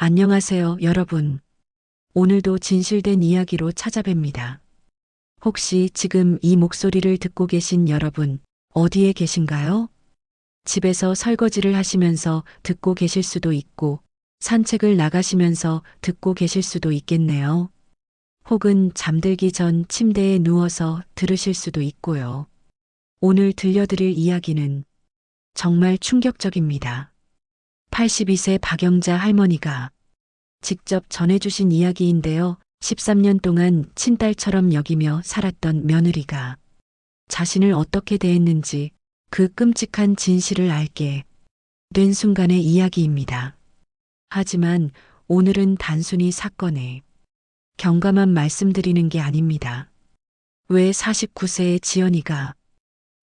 안녕하세요, 여러분. 오늘도 진실된 이야기로 찾아뵙니다. 혹시 지금 이 목소리를 듣고 계신 여러분, 어디에 계신가요? 집에서 설거지를 하시면서 듣고 계실 수도 있고, 산책을 나가시면서 듣고 계실 수도 있겠네요. 혹은 잠들기 전 침대에 누워서 들으실 수도 있고요. 오늘 들려드릴 이야기는 정말 충격적입니다. 82세 박영자 할머니가 직접 전해주신 이야기인데요. 13년 동안 친딸처럼 여기며 살았던 며느리가 자신을 어떻게 대했는지 그 끔찍한 진실을 알게 된 순간의 이야기입니다. 하지만 오늘은 단순히 사건의 경감만 말씀드리는 게 아닙니다. 왜 49세의 지연이가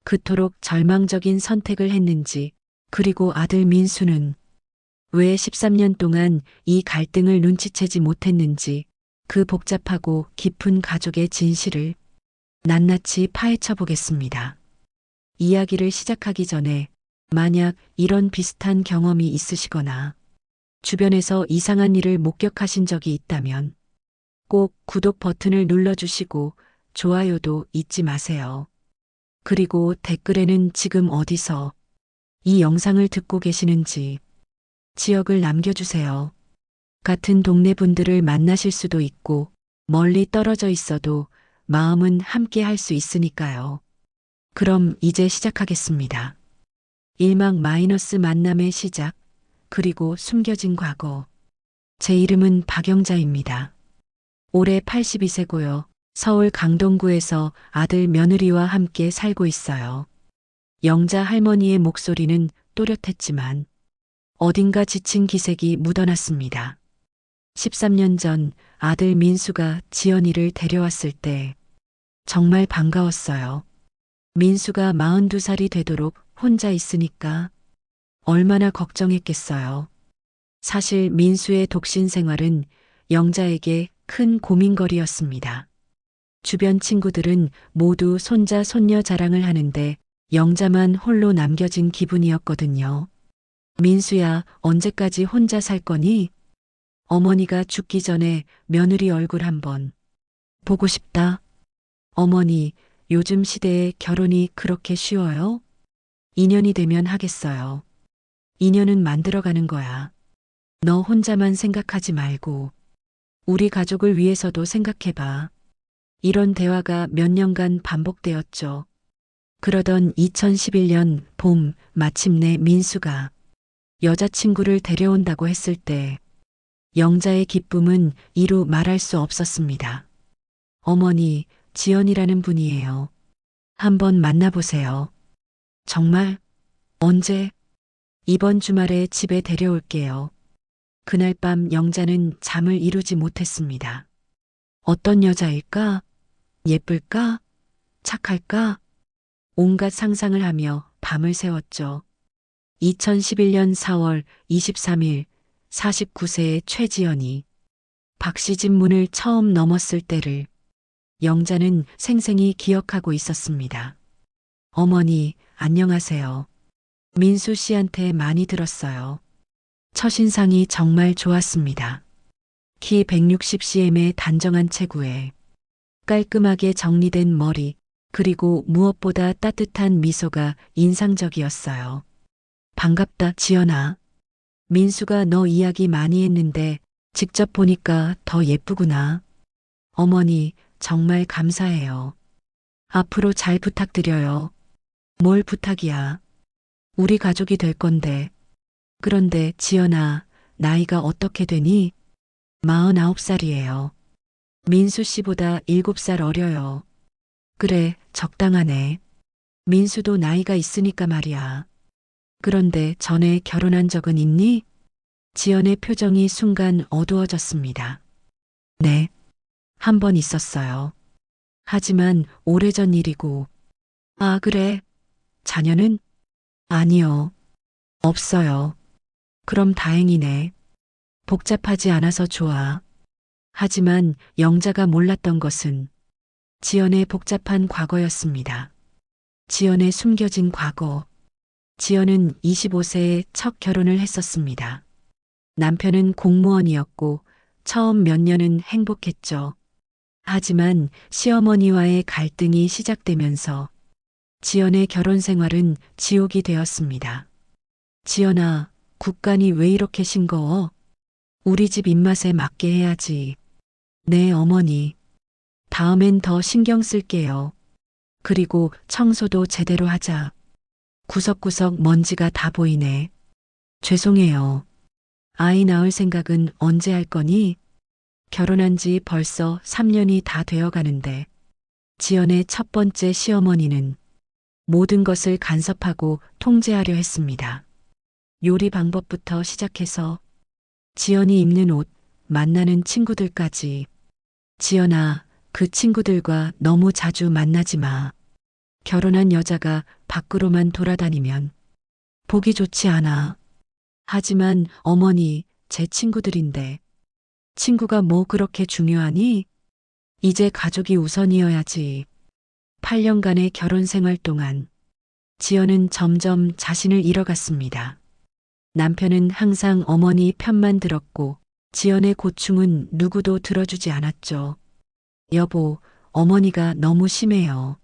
그토록 절망적인 선택을 했는지, 그리고 아들 민수는 왜 13년 동안 이 갈등을 눈치채지 못했는지, 그 복잡하고 깊은 가족의 진실을 낱낱이 파헤쳐 보겠습니다. 이야기를 시작하기 전에 만약 이런 비슷한 경험이 있으시거나 주변에서 이상한 일을 목격하신 적이 있다면 꼭 구독 버튼을 눌러주시고 좋아요도 잊지 마세요. 그리고 댓글에는 지금 어디서 이 영상을 듣고 계시는지 지역을 남겨주세요. 같은 동네 분들을 만나실 수도 있고 멀리 떨어져 있어도 마음은 함께 할 수 있으니까요. 그럼 이제 시작하겠습니다. 1막 마이너스 만남의 시작, 그리고 숨겨진 과거. 제 이름은 박영자입니다. 올해 82세고요. 서울 강동구에서 아들 며느리와 함께 살고 있어요. 영자 할머니의 목소리는 또렷했지만 어딘가 지친 기색이 묻어났습니다. 13년 전 아들 민수가 지연이를 데려왔을 때 정말 반가웠어요. 민수가 42살이 되도록 혼자 있으니까 얼마나 걱정했겠어요. 사실 민수의 독신 생활은 영자에게 큰 고민거리였습니다. 주변 친구들은 모두 손자, 손녀 자랑을 하는데 영자만 홀로 남겨진 기분이었거든요. 민수야, 언제까지 혼자 살 거니? 어머니가 죽기 전에 며느리 얼굴 한번 보고 싶다. 어머니, 요즘 시대에 결혼이 그렇게 쉬워요? 2년이 되면 하겠어요. 2년은 만들어가는 거야. 너 혼자만 생각하지 말고 우리 가족을 위해서도 생각해봐. 이런 대화가 몇 년간 반복되었죠. 그러던 2011년 봄, 마침내 민수가 여자친구를 데려온다고 했을 때 영자의 기쁨은 이루 말할 수 없었습니다. 어머니, 지연이라는 분이에요. 한번 만나보세요. 정말? 언제? 이번 주말에 집에 데려올게요. 그날 밤 영자는 잠을 이루지 못했습니다. 어떤 여자일까? 예쁠까? 착할까? 온갖 상상을 하며 밤을 새웠죠. 2011년 4월 23일 49세의 최지연이 박씨 집 문을 처음 넘었을 때를 영자는 생생히 기억하고 있었습니다. 어머니, 안녕하세요. 민수 씨한테 많이 들었어요. 첫인상이 정말 좋았습니다. 키 160cm의 단정한 체구에 깔끔하게 정리된 머리, 그리고 무엇보다 따뜻한 미소가 인상적이었어요. 반갑다, 지연아. 민수가 너 이야기 많이 했는데 직접 보니까 더 예쁘구나. 어머니, 정말 감사해요. 앞으로 잘 부탁드려요. 뭘 부탁이야? 우리 가족이 될 건데. 그런데 지연아, 나이가 어떻게 되니? 49살이에요. 민수 씨보다 7살 어려요. 그래, 적당하네. 민수도 나이가 있으니까 말이야. 그런데 전에 결혼한 적은 있니? 지연의 표정이 순간 어두워졌습니다. 네, 한 번 있었어요. 하지만 오래전 일이고. 아, 그래. 자녀는? 아니요. 없어요. 그럼 다행이네. 복잡하지 않아서 좋아. 하지만 영자가 몰랐던 것은 지연의 복잡한 과거였습니다. 지연의 숨겨진 과거. 지연은 25세에 첫 결혼을 했었습니다. 남편은 공무원이었고 처음 몇 년은 행복했죠. 하지만 시어머니와의 갈등이 시작되면서 지연의 결혼 생활은 지옥이 되었습니다. 지연아, 국간이 왜 이렇게 싱거워? 우리 집 입맛에 맞게 해야지. 네, 어머니. 다음엔 더 신경 쓸게요. 그리고 청소도 제대로 하자. 구석구석 먼지가 다 보이네. 죄송해요. 아이 낳을 생각은 언제 할 거니? 결혼한 지 벌써 3년이 다 되어 가는데 지연의 첫 번째 시어머니는 모든 것을 간섭하고 통제하려 했습니다. 요리 방법부터 시작해서 지연이 입는 옷, 만나는 친구들까지. 지연아, 그 친구들과 너무 자주 만나지 마. 결혼한 여자가 밖으로만 돌아다니면 보기 좋지 않아. 하지만 어머니, 제 친구들인데 친구가 뭐 그렇게 중요하니? 이제 가족이 우선이어야지. 8년간의 결혼 생활 동안 지연은 점점 자신을 잃어갔습니다. 남편은 항상 어머니 편만 들었고 지연의 고충은 누구도 들어주지 않았죠. 여보, 어머니가 너무 심해요.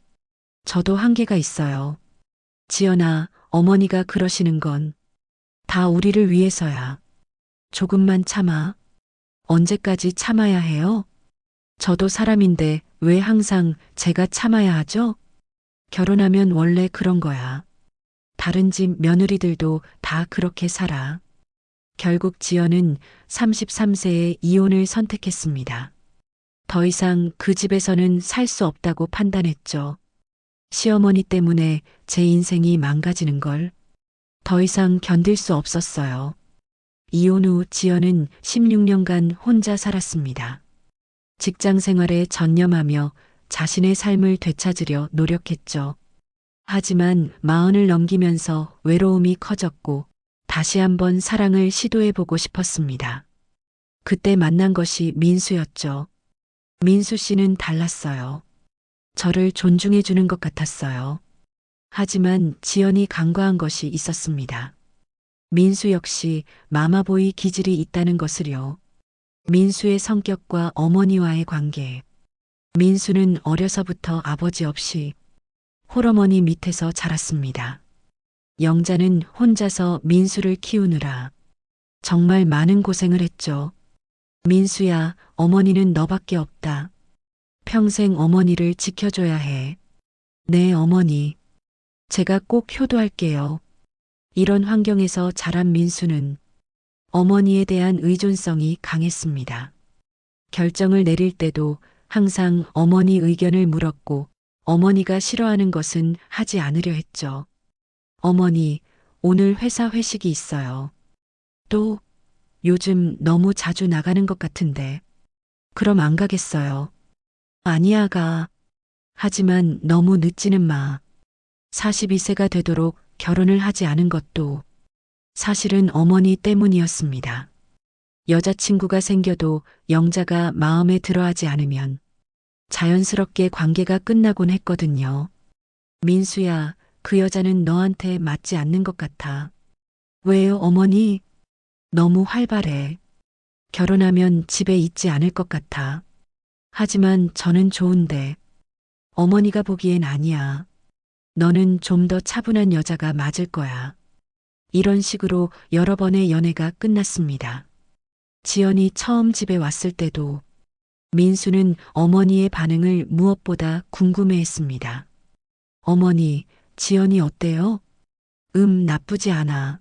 저도 한계가 있어요. 지연아, 어머니가 그러시는 건 다 우리를 위해서야. 조금만 참아. 언제까지 참아야 해요? 저도 사람인데 왜 항상 제가 참아야 하죠? 결혼하면 원래 그런 거야. 다른 집 며느리들도 다 그렇게 살아. 결국 지연은 33세에 이혼을 선택했습니다. 더 이상 그 집에서는 살 수 없다고 판단했죠. 시어머니 때문에 제 인생이 망가지는 걸 더 이상 견딜 수 없었어요. 이혼 후 지연은 16년간 혼자 살았습니다. 직장 생활에 전념하며 자신의 삶을 되찾으려 노력했죠. 하지만 마흔을 넘기면서 외로움이 커졌고 다시 한번 사랑을 시도해보고 싶었습니다. 그때 만난 것이 민수였죠. 민수 씨는 달랐어요. 저를 존중해주는 것 같았어요. 하지만 지연이 간과한 것이 있었습니다. 민수 역시 마마보이 기질이 있다는 것을요. 민수의 성격과 어머니와의 관계. 민수는 어려서부터 아버지 없이 홀어머니 밑에서 자랐습니다. 영자는 혼자서 민수를 키우느라 정말 많은 고생을 했죠. 민수야, 어머니는 너밖에 없다. 평생 어머니를 지켜줘야 해. 네, 어머니. 제가 꼭 효도할게요. 이런 환경에서 자란 민수는 어머니에 대한 의존성이 강했습니다. 결정을 내릴 때도 항상 어머니 의견을 물었고 어머니가 싫어하는 것은 하지 않으려 했죠. 어머니, 오늘 회사 회식이 있어요. 또 요즘 너무 자주 나가는 것 같은데. 그럼 안 가겠어요. 아니야, 가. 하지만 너무 늦지는 마. 42세가 되도록 결혼을 하지 않은 것도 사실은 어머니 때문이었습니다. 여자친구가 생겨도 영자가 마음에 들어하지 않으면 자연스럽게 관계가 끝나곤 했거든요. 민수야, 그 여자는 너한테 맞지 않는 것 같아. 왜요, 어머니? 너무 활발해. 결혼하면 집에 있지 않을 것 같아. 하지만 저는 좋은데 어머니가 보기엔 아니야. 너는 좀 더 차분한 여자가 맞을 거야. 이런 식으로 여러 번의 연애가 끝났습니다. 지연이 처음 집에 왔을 때도 민수는 어머니의 반응을 무엇보다 궁금해했습니다. 어머니, 지연이 어때요? 나쁘지 않아.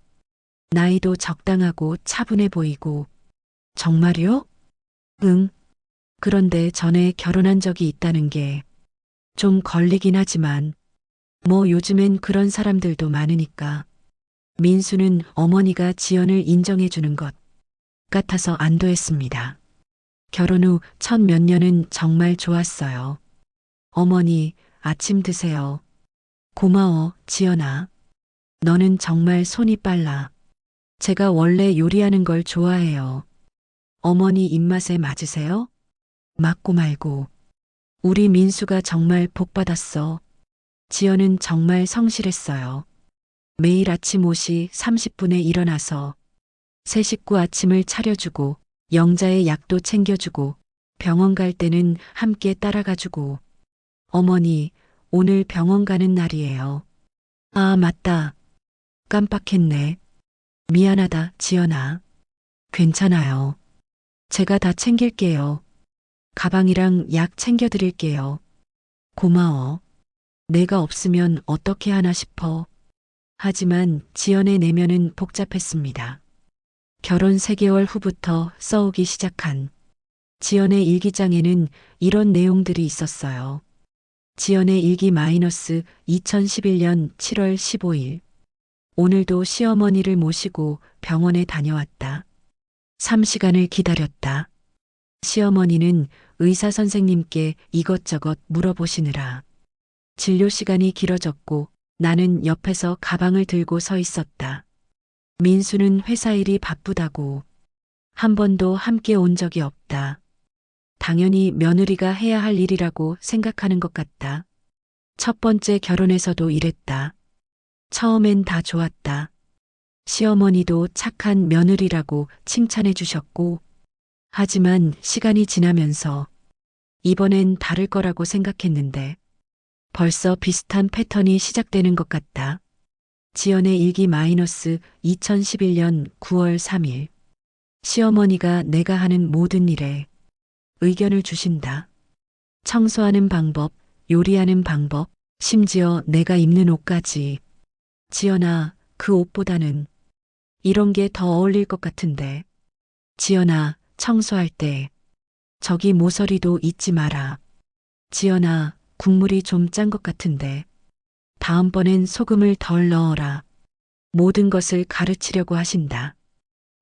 나이도 적당하고 차분해 보이고. 정말요? 응. 그런데 전에 결혼한 적이 있다는 게 좀 걸리긴 하지만 뭐 요즘엔 그런 사람들도 많으니까. 민수는 어머니가 지연을 인정해 주는 것 같아서 안도했습니다. 결혼 후 첫 몇 년은 정말 좋았어요. 어머니, 아침 드세요. 고마워, 지연아. 너는 정말 손이 빨라. 제가 원래 요리하는 걸 좋아해요. 어머니 입맛에 맞으세요? 맞고 말고. 우리 민수가 정말 복 받았어. 지연은 정말 성실했어요. 매일 아침 5시 30분에 일어나서 새 식구 아침을 차려주고 영자의 약도 챙겨주고 병원 갈 때는 함께 따라가주고 어머니, 오늘 병원 가는 날이에요. 아, 맞다. 깜빡했네. 미안하다, 지연아. 괜찮아요. 제가 다 챙길게요. 가방이랑 약 챙겨드릴게요. 고마워. 내가 없으면 어떻게 하나 싶어. 하지만 지연의 내면은 복잡했습니다. 결혼 3개월 후부터 써오기 시작한 지연의 일기장에는 이런 내용들이 있었어요. 지연의 일기 마이너스 2011년 7월 15일. 오늘도 시어머니를 모시고 병원에 다녀왔다. 3시간을 기다렸다. 시어머니는 의사 선생님께 이것저것 물어보시느라 진료 시간이 길어졌고 나는 옆에서 가방을 들고 서 있었다. 민수는 회사 일이 바쁘다고 한 번도 함께 온 적이 없다. 당연히 며느리가 해야 할 일이라고 생각하는 것 같다. 첫 번째 결혼에서도 이랬다. 처음엔 다 좋았다. 시어머니도 착한 며느리라고 칭찬해 주셨고, 하지만 시간이 지나면서 이번엔 다를 거라고 생각했는데 벌써 비슷한 패턴이 시작되는 것 같다. 지연의 일기 마이너스 2011년 9월 3일. 시어머니가 내가 하는 모든 일에 의견을 주신다. 청소하는 방법, 요리하는 방법, 심지어 내가 입는 옷까지. 지연아, 그 옷보다는 이런 게 더 어울릴 것 같은데. 지연아, 청소할 때 저기 모서리도 잊지 마라. 지연아, 국물이 좀 짠 것 같은데. 다음번엔 소금을 덜 넣어라. 모든 것을 가르치려고 하신다.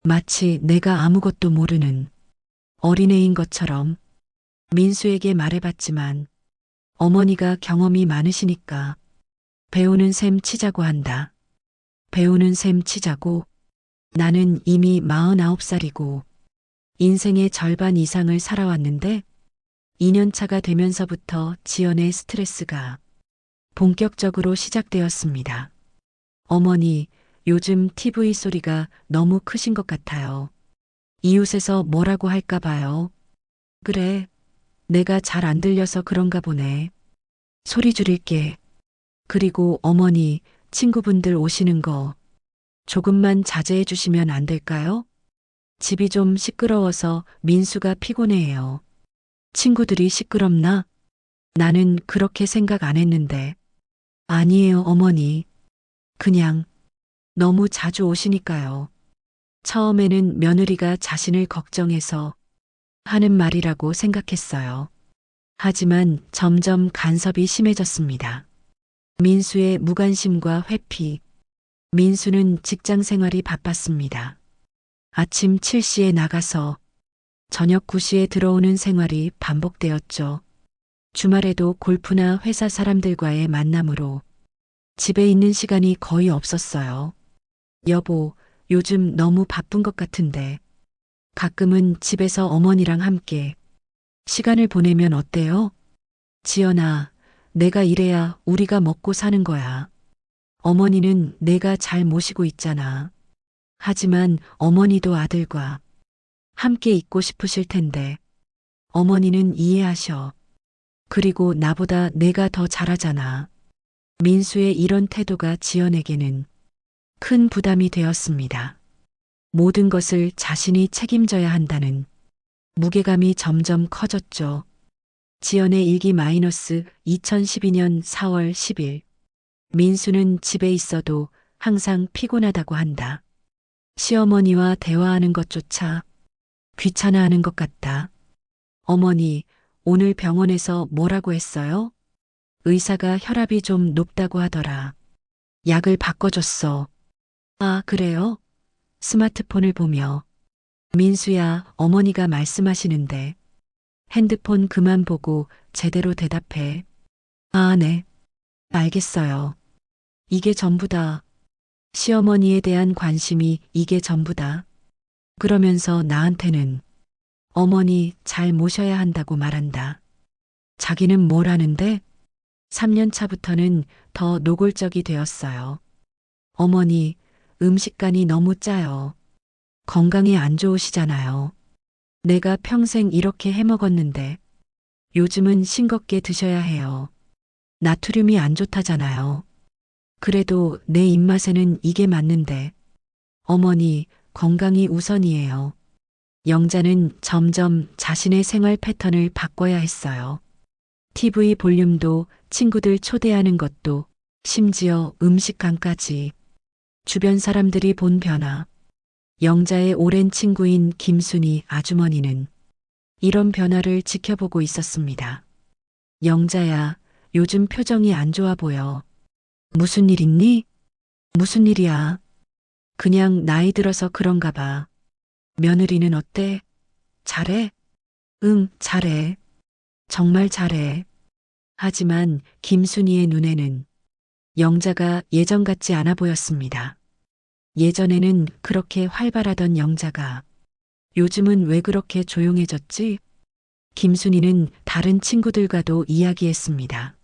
마치 내가 아무것도 모르는 어린애인 것처럼. 민수에게 말해봤지만 어머니가 경험이 많으시니까 배우는 셈 치자고 한다. 배우는 셈 치자고. 나는 이미 49살이고 인생의 절반 이상을 살아왔는데 2년차가 되면서부터 지연의 스트레스가 본격적으로 시작되었습니다. 어머니, 요즘 TV 소리가 너무 크신 것 같아요. 이웃에서 뭐라고 할까 봐요. 그래, 내가 잘 안 들려서 그런가 보네. 소리 줄일게. 그리고 어머니, 친구분들 오시는 거 조금만 자제해 주시면 안 될까요? 집이 좀 시끄러워서 민수가 피곤해해요. 친구들이 시끄럽나? 나는 그렇게 생각 안 했는데. 아니에요, 어머니. 그냥 너무 자주 오시니까요. 처음에는 며느리가 자신을 걱정해서 하는 말이라고 생각했어요. 하지만 점점 간섭이 심해졌습니다. 민수의 무관심과 회피. 민수는 직장 생활이 바빴습니다. 아침 7시에 나가서 저녁 9시에 들어오는 생활이 반복되었죠. 주말에도 골프나 회사 사람들과의 만남으로 집에 있는 시간이 거의 없었어요. 여보, 요즘 너무 바쁜 것 같은데 가끔은 집에서 어머니랑 함께 시간을 보내면 어때요? 지연아, 내가 이래야 우리가 먹고 사는 거야. 어머니는 내가 잘 모시고 있잖아. 하지만 어머니도 아들과 함께 있고 싶으실 텐데 어머니는 이해하셔. 그리고 나보다 내가 더 잘하잖아. 민수의 이런 태도가 지연에게는 큰 부담이 되었습니다. 모든 것을 자신이 책임져야 한다는 무게감이 점점 커졌죠. 지연의 일기 마이너스 2012년 4월 10일. 민수는 집에 있어도 항상 피곤하다고 한다. 시어머니와 대화하는 것조차 귀찮아하는 것 같다. 어머니, 오늘 병원에서 뭐라고 했어요? 의사가 혈압이 좀 높다고 하더라. 약을 바꿔줬어. 아, 그래요? 스마트폰을 보며. 민수야, 어머니가 말씀하시는데. 핸드폰 그만 보고 제대로 대답해. 아, 네. 알겠어요. 이게 전부다. 시어머니에 대한 관심이 이게 전부다. 그러면서 나한테는 어머니 잘 모셔야 한다고 말한다. 자기는 뭘 하는데? 3년 차부터는 더 노골적이 되었어요. 어머니, 음식간이 너무 짜요. 건강이 안 좋으시잖아요. 내가 평생 이렇게 해먹었는데 요즘은 싱겁게 드셔야 해요. 나트륨이 안 좋다잖아요. 그래도 내 입맛에는 이게 맞는데 어머니 건강이 우선이에요. 영자는 점점 자신의 생활 패턴을 바꿔야 했어요. TV 볼륨도 친구들 초대하는 것도 심지어 음식감까지 주변 사람들이 본 변화. 영자의 오랜 친구인 김순희 아주머니는 이런 변화를 지켜보고 있었습니다. 영자야, 요즘 표정이 안 좋아 보여. 무슨 일 있니? 무슨 일이야? 그냥 나이 들어서 그런가 봐. 며느리는 어때? 잘해? 응, 잘해. 정말 잘해. 하지만 김순희의 눈에는 영자가 예전 같지 않아 보였습니다. 예전에는 그렇게 활발하던 영자가 요즘은 왜 그렇게 조용해졌지? 김순희는 다른 친구들과도 이야기했습니다.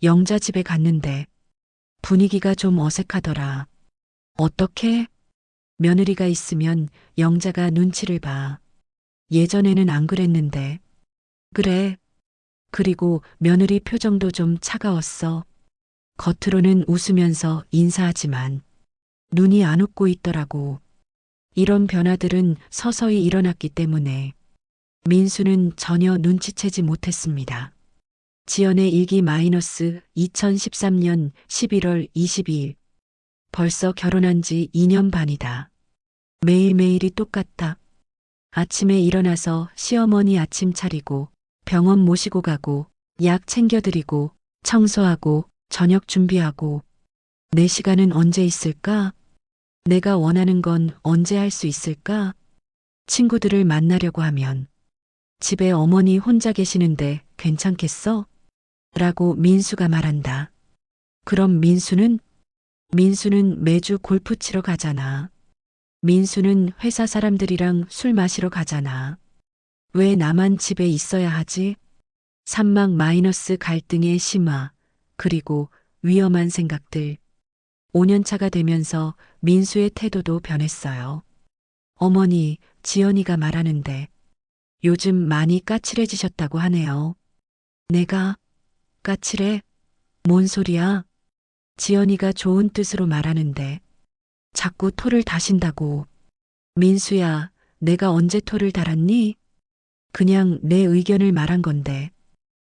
영자 집에 갔는데 분위기가 좀 어색하더라. 어떻게? 며느리가 있으면 영자가 눈치를 봐. 예전에는 안 그랬는데. 그래. 그리고 며느리 표정도 좀 차가웠어. 겉으로는 웃으면서 인사하지만 눈이 안 웃고 있더라고. 이런 변화들은 서서히 일어났기 때문에 민수는 전혀 눈치채지 못했습니다. 지연의 일기 마이너스 2013년 11월 22일. 벌써 결혼한 지 2년 반이다. 매일매일이 똑같다. 아침에 일어나서 시어머니 아침 차리고 병원 모시고 가고 약 챙겨드리고 청소하고 저녁 준비하고 내 시간은 언제 있을까? 내가 원하는 건 언제 할 수 있을까? 친구들을 만나려고 하면 집에 어머니 혼자 계시는데 괜찮겠어? 라고 민수가 말한다. 그럼 민수는? 민수는 매주 골프 치러 가잖아. 민수는 회사 사람들이랑 술 마시러 가잖아. 왜 나만 집에 있어야 하지? 산막 마이너스 갈등의 심화, 그리고 위험한 생각들. 5년차가 되면서 민수의 태도도 변했어요. 어머니, 지연이가 말하는데 요즘 많이 까칠해지셨다고 하네요. 내가 까칠해? 뭔 소리야? 지연이가 좋은 뜻으로 말하는데 자꾸 토를 다신다고. 민수야, 내가 언제 토를 달았니? 그냥 내 의견을 말한 건데.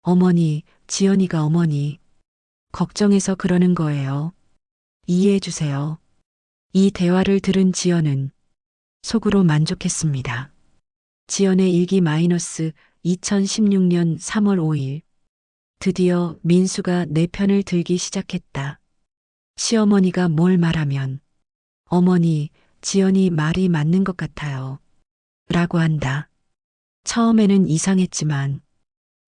어머니, 지연이가 어머니. 걱정해서 그러는 거예요. 이해해 주세요. 이 대화를 들은 지연은 속으로 만족했습니다. 지연의 일기 마이너스 2016년 3월 5일. 드디어 민수가 내 편을 들기 시작했다. 시어머니가 뭘 말하면 어머니, 지연이 말이 맞는 것 같아요. 라고 한다. 처음에는 이상했지만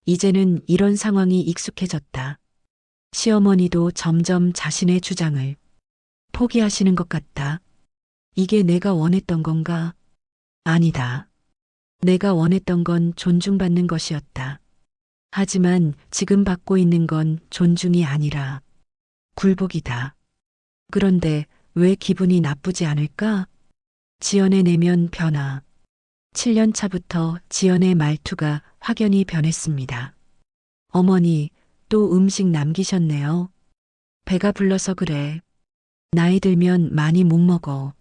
이제는 이런 상황이 익숙해졌다. 시어머니도 점점 자신의 주장을 포기하시는 것 같다. 이게 내가 원했던 건가? 아니다. 내가 원했던 건 존중받는 것이었다. 하지만 지금 받고 있는 건 존중이 아니라 굴복이다. 그런데 왜 기분이 나쁘지 않을까? 지연의 내면 변화. 7년 차부터 지연의 말투가 확연히 변했습니다. 어머니, 또 음식 남기셨네요. 배가 불러서 그래. 나이 들면 많이 못 먹어.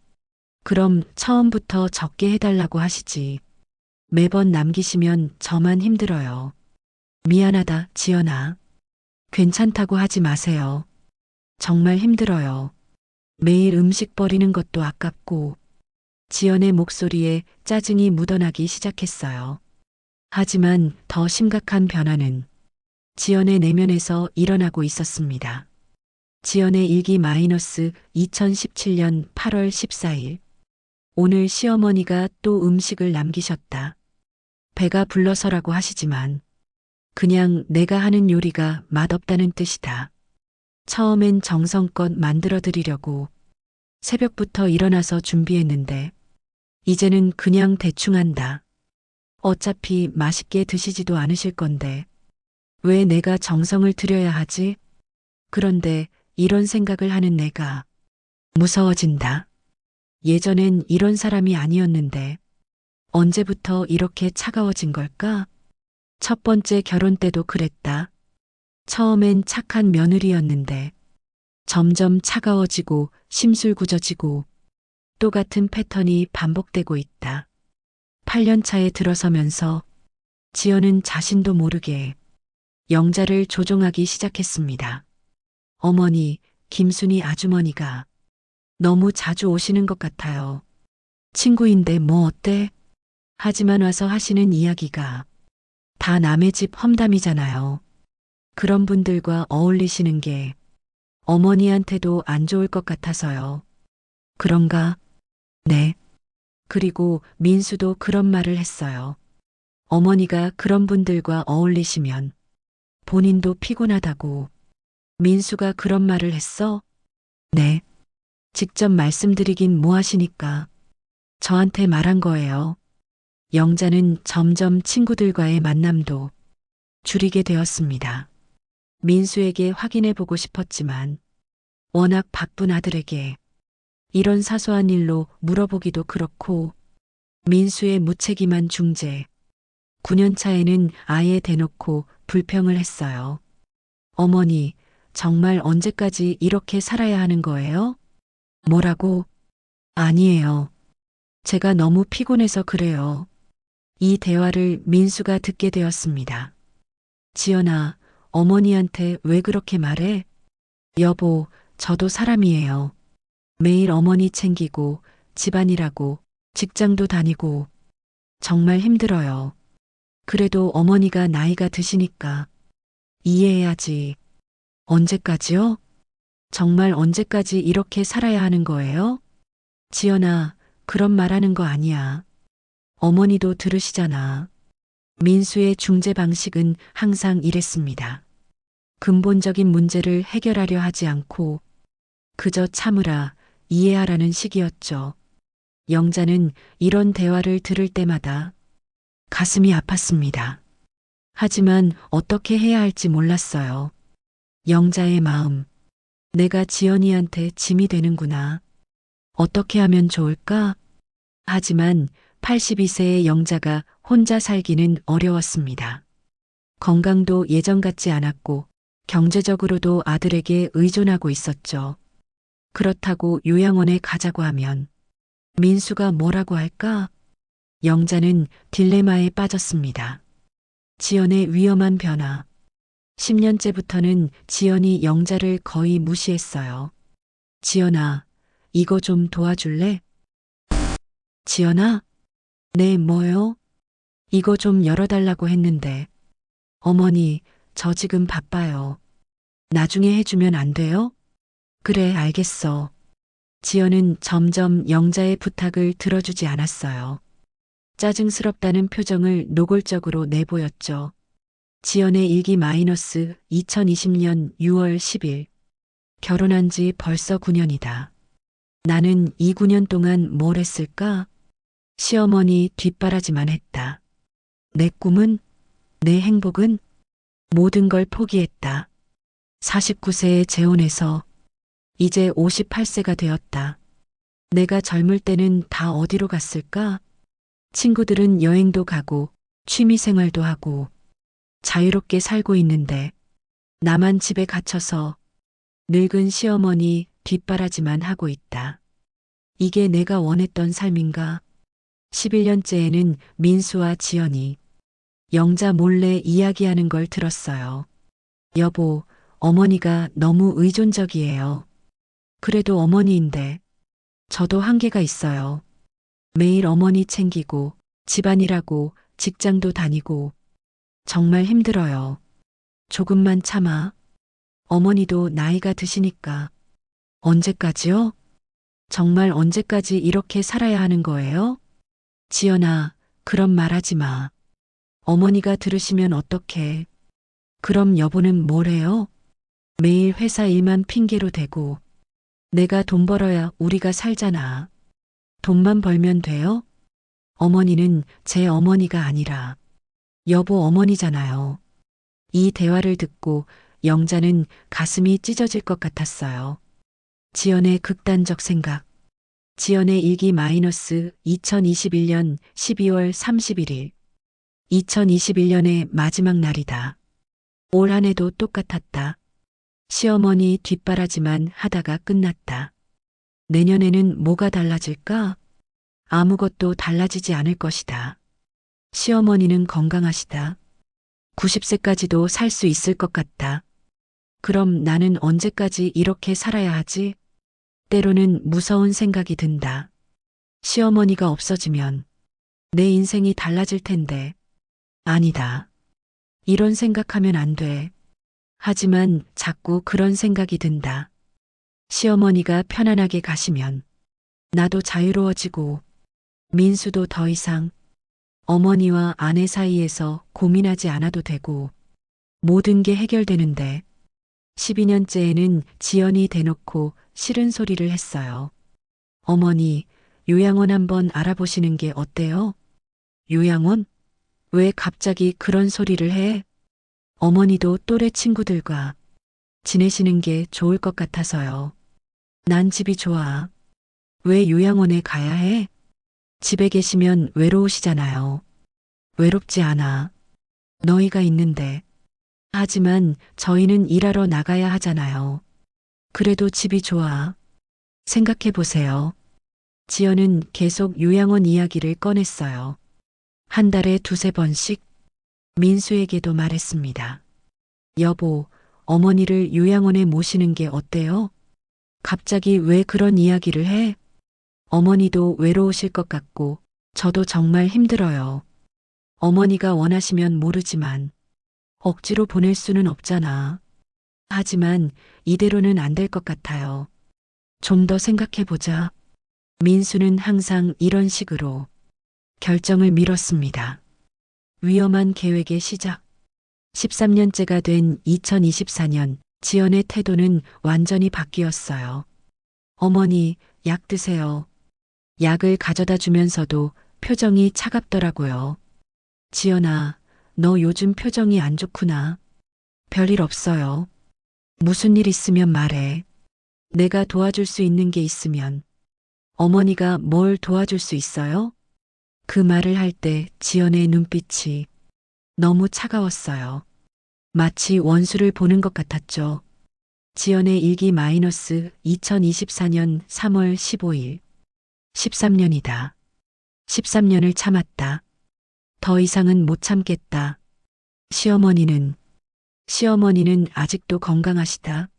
그럼 처음부터 적게 해달라고 하시지. 매번 남기시면 저만 힘들어요. 미안하다, 지연아. 괜찮다고 하지 마세요. 정말 힘들어요. 매일 음식 버리는 것도 아깝고. 지연의 목소리에 짜증이 묻어나기 시작했어요. 하지만 더 심각한 변화는 지연의 내면에서 일어나고 있었습니다. 지연의 일기 마이너스 2017년 8월 14일. 오늘 시어머니가 또 음식을 남기셨다. 배가 불러서라고 하시지만 그냥 내가 하는 요리가 맛없다는 뜻이다. 처음엔 정성껏 만들어 드리려고 새벽부터 일어나서 준비했는데 이제는 그냥 대충 한다. 어차피 맛있게 드시지도 않으실 건데 왜 내가 정성을 들여야 하지? 그런데 이런 생각을 하는 내가 무서워진다. 예전엔 이런 사람이 아니었는데 언제부터 이렇게 차가워진 걸까? 첫 번째 결혼 때도 그랬다. 처음엔 착한 며느리였는데 점점 차가워지고 심술궂어지고 똑같은 패턴이 반복되고 있다. 8년 차에 들어서면서 지연은 자신도 모르게 영자를 조종하기 시작했습니다. 어머니, 김순희 아주머니가 너무 자주 오시는 것 같아요. 친구인데 뭐 어때? 하지만 와서 하시는 이야기가 다 남의 집 험담이잖아요. 그런 분들과 어울리시는 게 어머니한테도 안 좋을 것 같아서요. 그런가? 네. 그리고 민수도 그런 말을 했어요. 어머니가 그런 분들과 어울리시면 본인도 피곤하다고. 민수가 그런 말을 했어? 네. 직접 말씀드리긴 뭐 하시니까. 저한테 말한 거예요. 영자는 점점 친구들과의 만남도 줄이게 되었습니다. 민수에게 확인해 보고 싶었지만 워낙 바쁜 아들에게 이런 사소한 일로 물어보기도 그렇고 민수의 무책임한 중재, 9년 차에는 아예 대놓고 불평을 했어요. 어머니, 정말 언제까지 이렇게 살아야 하는 거예요? 뭐라고? 아니에요. 제가 너무 피곤해서 그래요. 이 대화를 민수가 듣게 되었습니다. 지연아, 어머니한테 왜 그렇게 말해? 여보, 저도 사람이에요. 매일 어머니 챙기고, 집안일하고, 직장도 다니고, 정말 힘들어요. 그래도 어머니가 나이가 드시니까 이해해야지. 언제까지요? 정말 언제까지 이렇게 살아야 하는 거예요? 지연아, 그런 말하는 거 아니야. 어머니도 들으시잖아. 민수의 중재 방식은 항상 이랬습니다. 근본적인 문제를 해결하려 하지 않고 그저 참으라, 이해하라는 식이었죠. 영자는 이런 대화를 들을 때마다 가슴이 아팠습니다. 하지만 어떻게 해야 할지 몰랐어요. 영자의 마음, 내가 지연이한테 짐이 되는구나. 어떻게 하면 좋을까? 하지만 82세의 영자가 혼자 살기는 어려웠습니다. 건강도 예전 같지 않았고 경제적으로도 아들에게 의존하고 있었죠. 그렇다고 요양원에 가자고 하면 민수가 뭐라고 할까? 영자는 딜레마에 빠졌습니다. 지연의 위험한 변화. 10년째부터는 지연이 영자를 거의 무시했어요. 지연아, 이거 좀 도와줄래? 지연아? 네, 뭐요? 이거 좀 열어달라고 했는데. 어머니, 저 지금 바빠요. 나중에 해주면 안 돼요? 그래, 알겠어. 지연은 점점 영자의 부탁을 들어주지 않았어요. 짜증스럽다는 표정을 노골적으로 내보였죠. 지연의 일기 마이너스 2020년 6월 10일. 결혼한 지 벌써 9년이다. 나는 이 9년 동안 뭘 했을까? 시어머니 뒷바라지만 했다. 내 꿈은, 내 행복은 모든 걸 포기했다. 49세에 재혼해서 이제 58세가 되었다. 내가 젊을 때는 다 어디로 갔을까? 친구들은 여행도 가고 취미 생활도 하고 자유롭게 살고 있는데 나만 집에 갇혀서 늙은 시어머니 뒷바라지만 하고 있다. 이게 내가 원했던 삶인가? 11년째에는 민수와 지연이 영자 몰래 이야기하는 걸 들었어요. 여보, 어머니가 너무 의존적이에요. 그래도 어머니인데 저도 한계가 있어요. 매일 어머니 챙기고 집안일하고 직장도 다니고 정말 힘들어요. 조금만 참아. 어머니도 나이가 드시니까. 언제까지요? 정말 언제까지 이렇게 살아야 하는 거예요? 지연아, 그런 말 하지 마. 어머니가 들으시면 어떡해. 그럼 여보는 뭘 해요? 매일 회사 일만 핑계로 대고 내가 돈 벌어야 우리가 살잖아. 돈만 벌면 돼요? 어머니는 제 어머니가 아니라 여보 어머니잖아요. 이 대화를 듣고 영자는 가슴이 찢어질 것 같았어요. 지연의 극단적 생각. 지연의 일기 마이너스 2021년 12월 31일. 2021년의 마지막 날이다. 올 한 해도 똑같았다. 시어머니 뒷바라지만 하다가 끝났다. 내년에는 뭐가 달라질까? 아무것도 달라지지 않을 것이다. 시어머니는 건강하시다. 90세까지도 살 수 있을 것 같다. 그럼 나는 언제까지 이렇게 살아야 하지? 때로는 무서운 생각이 든다. 시어머니가 없어지면 내 인생이 달라질 텐데. 아니다. 이런 생각하면 안 돼. 하지만 자꾸 그런 생각이 든다. 시어머니가 편안하게 가시면 나도 자유로워지고 민수도 더 이상 어머니와 아내 사이에서 고민하지 않아도 되고 모든 게 해결되는데 12년째에는 지연이 대놓고 싫은 소리를 했어요. 어머니, 요양원 한번 알아보시는 게 어때요? 요양원? 왜 갑자기 그런 소리를 해? 어머니도 또래 친구들과 지내시는 게 좋을 것 같아서요. 난 집이 좋아. 왜 요양원에 가야 해? 집에 계시면 외로우시잖아요. 외롭지 않아. 너희가 있는데. 하지만 저희는 일하러 나가야 하잖아요. 그래도 집이 좋아. 생각해 보세요. 지연은 계속 요양원 이야기를 꺼냈어요. 한 달에 두세 번씩 민수에게도 말했습니다. 여보, 어머니를 요양원에 모시는 게 어때요? 갑자기 왜 그런 이야기를 해? 어머니도 외로우실 것 같고 저도 정말 힘들어요. 어머니가 원하시면 모르지만 억지로 보낼 수는 없잖아. 하지만 이대로는 안 될 것 같아요. 좀 더 생각해 보자. 민수는 항상 이런 식으로 결정을 미뤘습니다. 위험한 계획의 시작. 13년째가 된 2024년 지연의 태도는 완전히 바뀌었어요. 어머니, 약 드세요. 약을 가져다 주면서도 표정이 차갑더라고요. 지연아, 너 요즘 표정이 안 좋구나. 별일 없어요. 무슨 일 있으면 말해. 내가 도와줄 수 있는 게 있으면. 어머니가 뭘 도와줄 수 있어요? 그 말을 할 때 지연의 눈빛이 너무 차가웠어요. 마치 원수를 보는 것 같았죠. 지연의 일기 마이너스 2024년 3월 15일. 13년이다. 13년을 참았다. 더 이상은 못 참겠다. 시어머니는 아직도 건강하시다.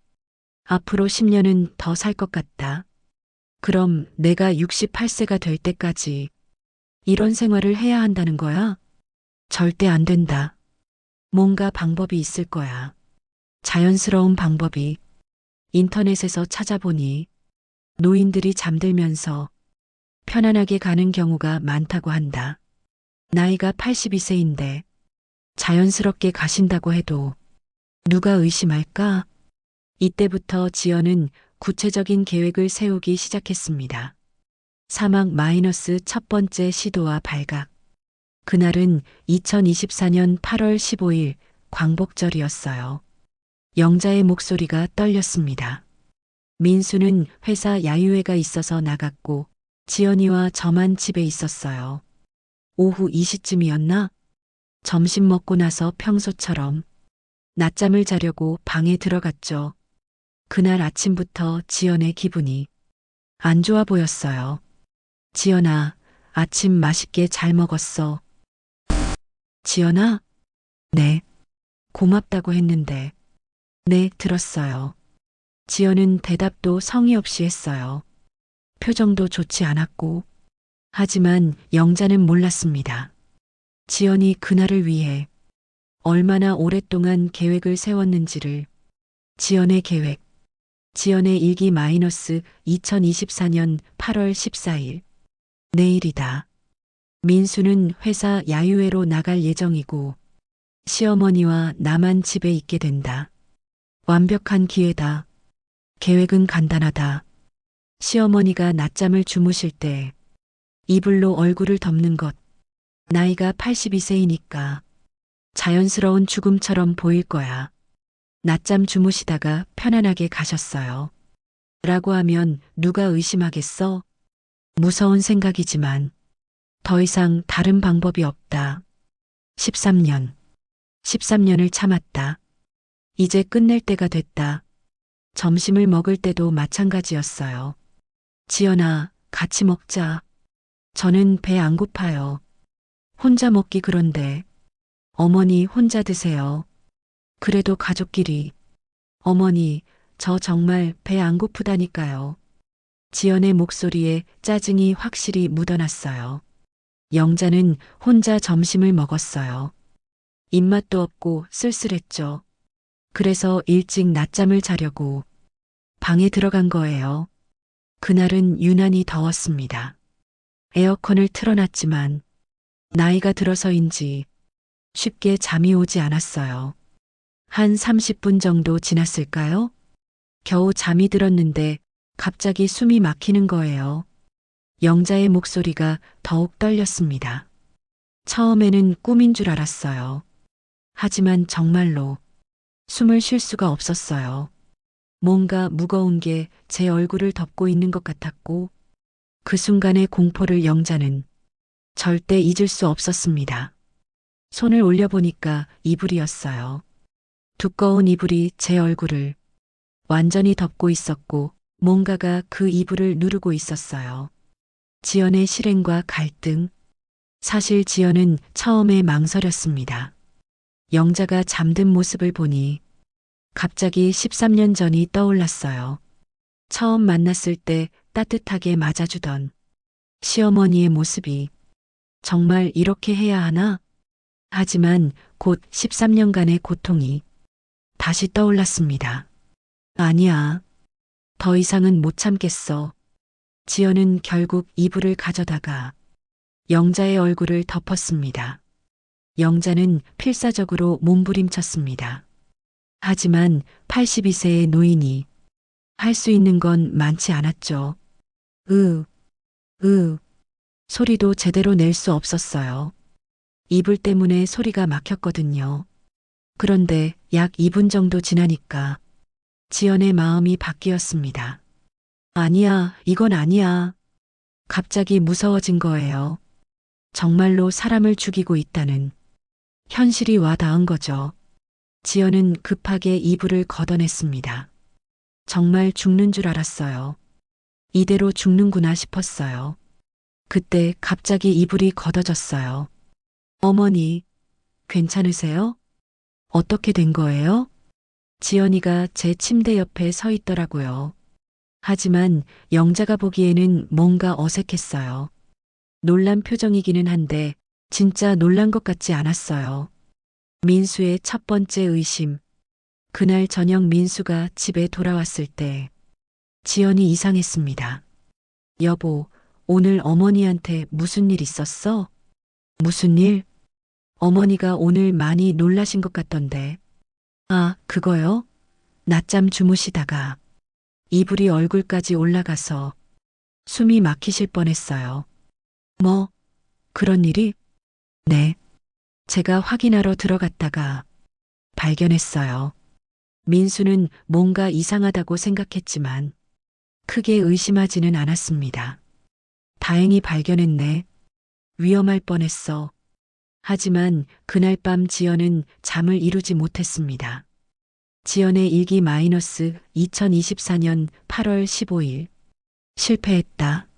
앞으로 10년은 더 살 것 같다. 그럼 내가 68세가 될 때까지 이런 생활을 해야 한다는 거야? 절대 안 된다. 뭔가 방법이 있을 거야. 자연스러운 방법이. 인터넷에서 찾아보니 노인들이 잠들면서 편안하게 가는 경우가 많다고 한다. 나이가 82세인데 자연스럽게 가신다고 해도 누가 의심할까? 이때부터 지연은 구체적인 계획을 세우기 시작했습니다. 사막 마이너스 첫 번째 시도와 발각. 그날은 2024년 8월 15일 광복절이었어요. 영자의 목소리가 떨렸습니다. 민수는 회사 야유회가 있어서 나갔고 지연이와 저만 집에 있었어요. 오후 2시쯤이었나? 점심 먹고 나서 평소처럼 낮잠을 자려고 방에 들어갔죠. 그날 아침부터 지연의 기분이 안 좋아 보였어요. 지연아, 아침 맛있게 잘 먹었어. 지연아? 네. 고맙다고 했는데. 네, 들었어요. 지연은 대답도 성의 없이 했어요. 표정도 좋지 않았고. 하지만 영자는 몰랐습니다. 지연이 그날을 위해 얼마나 오랫동안 계획을 세웠는지를. 지연의 계획. 지연의 일기 마이너스 2024년 8월 14일. 내일이다. 민수는 회사 야유회로 나갈 예정이고 시어머니와 나만 집에 있게 된다. 완벽한 기회다. 계획은 간단하다. 시어머니가 낮잠을 주무실 때 이불로 얼굴을 덮는 것. 나이가 82세이니까 자연스러운 죽음처럼 보일 거야. 낮잠 주무시다가 편안하게 가셨어요. 라고 하면 누가 의심하겠어? 무서운 생각이지만 더 이상 다른 방법이 없다. 13년. 13년을 참았다. 이제 끝낼 때가 됐다. 점심을 먹을 때도 마찬가지였어요. 지연아, 같이 먹자. 저는 배 안 고파요. 혼자 먹기 그런데. 어머니 혼자 드세요. 그래도 가족끼리. 어머니, 저 정말 배 안 고프다니까요. 지연의 목소리에 짜증이 확실히 묻어났어요. 영자는 혼자 점심을 먹었어요. 입맛도 없고 쓸쓸했죠. 그래서 일찍 낮잠을 자려고 방에 들어간 거예요. 그날은 유난히 더웠습니다. 에어컨을 틀어놨지만 나이가 들어서인지 쉽게 잠이 오지 않았어요. 한 30분 정도 지났을까요? 겨우 잠이 들었는데 갑자기 숨이 막히는 거예요. 영자의 목소리가 더욱 떨렸습니다. 처음에는 꿈인 줄 알았어요. 하지만 정말로 숨을 쉴 수가 없었어요. 뭔가 무거운 게 제 얼굴을 덮고 있는 것 같았고 그 순간의 공포를 영자는 절대 잊을 수 없었습니다. 손을 올려보니까 이불이었어요. 두꺼운 이불이 제 얼굴을 완전히 덮고 있었고 뭔가가 그 이불을 누르고 있었어요. 지연의 실행과 갈등. 사실 지연은 처음에 망설였습니다. 영자가 잠든 모습을 보니 갑자기 13년 전이 떠올랐어요. 처음 만났을 때 따뜻하게 맞아주던 시어머니의 모습이 정말 이렇게 해야 하나? 하지만 곧 13년간의 고통이 다시 떠올랐습니다. 아니야. 더 이상은 못 참겠어. 지연은 결국 이불을 가져다가 영자의 얼굴을 덮었습니다. 영자는 필사적으로 몸부림쳤습니다. 하지만 82세의 노인이 할 수 있는 건 많지 않았죠. 으, 소리도 제대로 낼 수 없었어요. 이불 때문에 소리가 막혔거든요. 그런데 약 2분 정도 지나니까 지연의 마음이 바뀌었습니다. 아니야, 이건 아니야. 갑자기 무서워진 거예요. 정말로 사람을 죽이고 있다는 현실이 와 닿은 거죠. 지연은 급하게 이불을 걷어냈습니다. 정말 죽는 줄 알았어요. 이대로 죽는구나 싶었어요. 그때 갑자기 이불이 걷어졌어요. 어머니, 괜찮으세요? 어떻게 된 거예요? 지연이가 제 침대 옆에 서 있더라고요. 하지만 영자가 보기에는 뭔가 어색했어요. 놀란 표정이기는 한데 진짜 놀란 것 같지 않았어요. 민수의 첫 번째 의심. 그날 저녁 민수가 집에 돌아왔을 때 지연이 이상했습니다. 여보, 오늘 어머니한테 무슨 일 있었어? 무슨 일? 어머니가 오늘 많이 놀라신 것 같던데. 아, 그거요? 낮잠 주무시다가 이불이 얼굴까지 올라가서 숨이 막히실 뻔했어요. 뭐, 그런 일이? 네. 제가 확인하러 들어갔다가 발견했어요. 민수는 뭔가 이상하다고 생각했지만 크게 의심하지는 않았습니다. 다행히 발견했네. 위험할 뻔했어. 하지만 그날 밤 지연은 잠을 이루지 못했습니다. 지연의 일기 마이너스 2024년 8월 15일. 실패했다.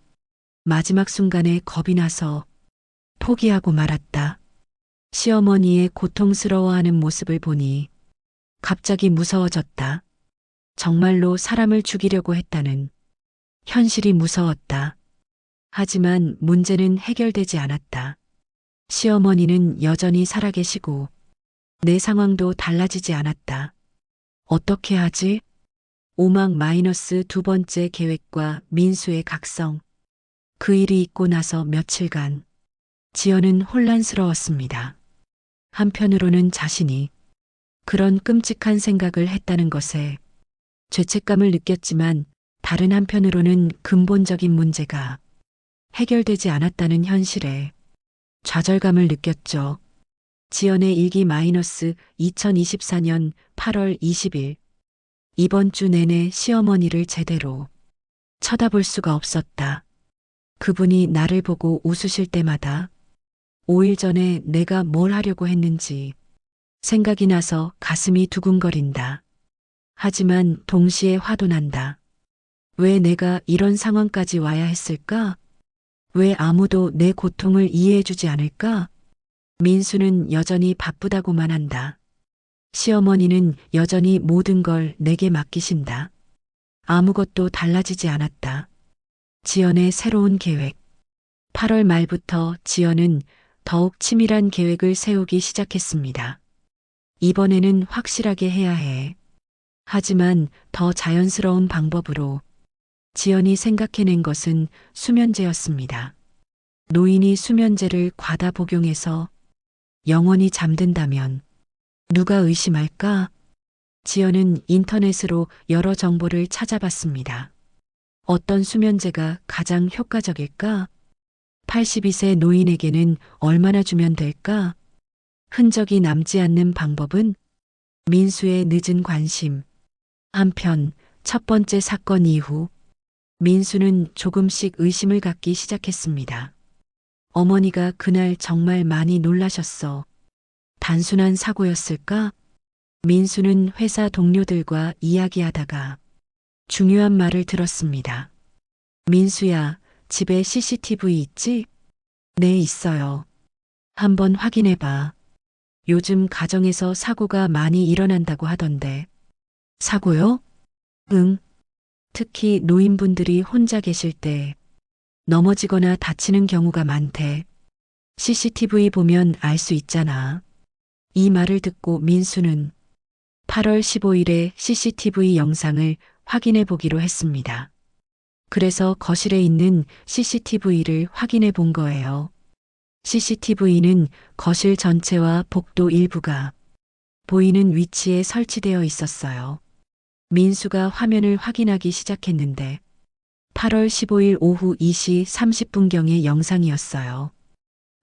마지막 순간에 겁이 나서 포기하고 말았다. 시어머니의 고통스러워하는 모습을 보니 갑자기 무서워졌다. 정말로 사람을 죽이려고 했다는 현실이 무서웠다. 하지만 문제는 해결되지 않았다. 시어머니는 여전히 살아계시고 내 상황도 달라지지 않았다. 어떻게 하지? 오막 마이너스 두 번째 계획과 민수의 각성. 그 일이 있고 나서 며칠간 지연은 혼란스러웠습니다. 한편으로는 자신이 그런 끔찍한 생각을 했다는 것에 죄책감을 느꼈지만 다른 한편으로는 근본적인 문제가 해결되지 않았다는 현실에 좌절감을 느꼈죠. 지연의 일기 마이너스 2024년 8월 20일. 이번 주 내내 시어머니를 제대로 쳐다볼 수가 없었다. 그분이 나를 보고 웃으실 때마다 5일 전에 내가 뭘 하려고 했는지 생각이 나서 가슴이 두근거린다. 하지만 동시에 화도 난다. 왜 내가 이런 상황까지 와야 했을까? 왜 아무도 내 고통을 이해해주지 않을까? 민수는 여전히 바쁘다고만 한다. 시어머니는 여전히 모든 걸 내게 맡기신다. 아무것도 달라지지 않았다. 지연의 새로운 계획. 8월 말부터 지연은 더욱 치밀한 계획을 세우기 시작했습니다. 이번에는 확실하게 해야 해. 하지만 더 자연스러운 방법으로. 지연이 생각해낸 것은 수면제였습니다. 노인이 수면제를 과다 복용해서 영원히 잠든다면 누가 의심할까? 지연은 인터넷으로 여러 정보를 찾아봤습니다. 어떤 수면제가 가장 효과적일까? 82세 노인에게는 얼마나 주면 될까? 흔적이 남지 않는 방법은? 민수의 늦은 관심. 한편 첫 번째 사건 이후 민수는 조금씩 의심을 갖기 시작했습니다. 어머니가 그날 정말 많이 놀라셨어. 단순한 사고였을까? 민수는 회사 동료들과 이야기하다가 중요한 말을 들었습니다. 민수야, 집에 CCTV 있지? 네, 있어요. 한번 확인해봐. 요즘 가정에서 사고가 많이 일어난다고 하던데. 사고요? 응. 특히 노인분들이 혼자 계실 때 넘어지거나 다치는 경우가 많대. CCTV 보면 알 수 있잖아. 이 말을 듣고 민수는 8월 15일에 CCTV 영상을 확인해 보기로 했습니다. 그래서 거실에 있는 CCTV를 확인해 본 거예요. CCTV는 거실 전체와 복도 일부가 보이는 위치에 설치되어 있었어요. 민수가 화면을 확인하기 시작했는데 8월 15일 오후 2시 30분경의 영상이었어요.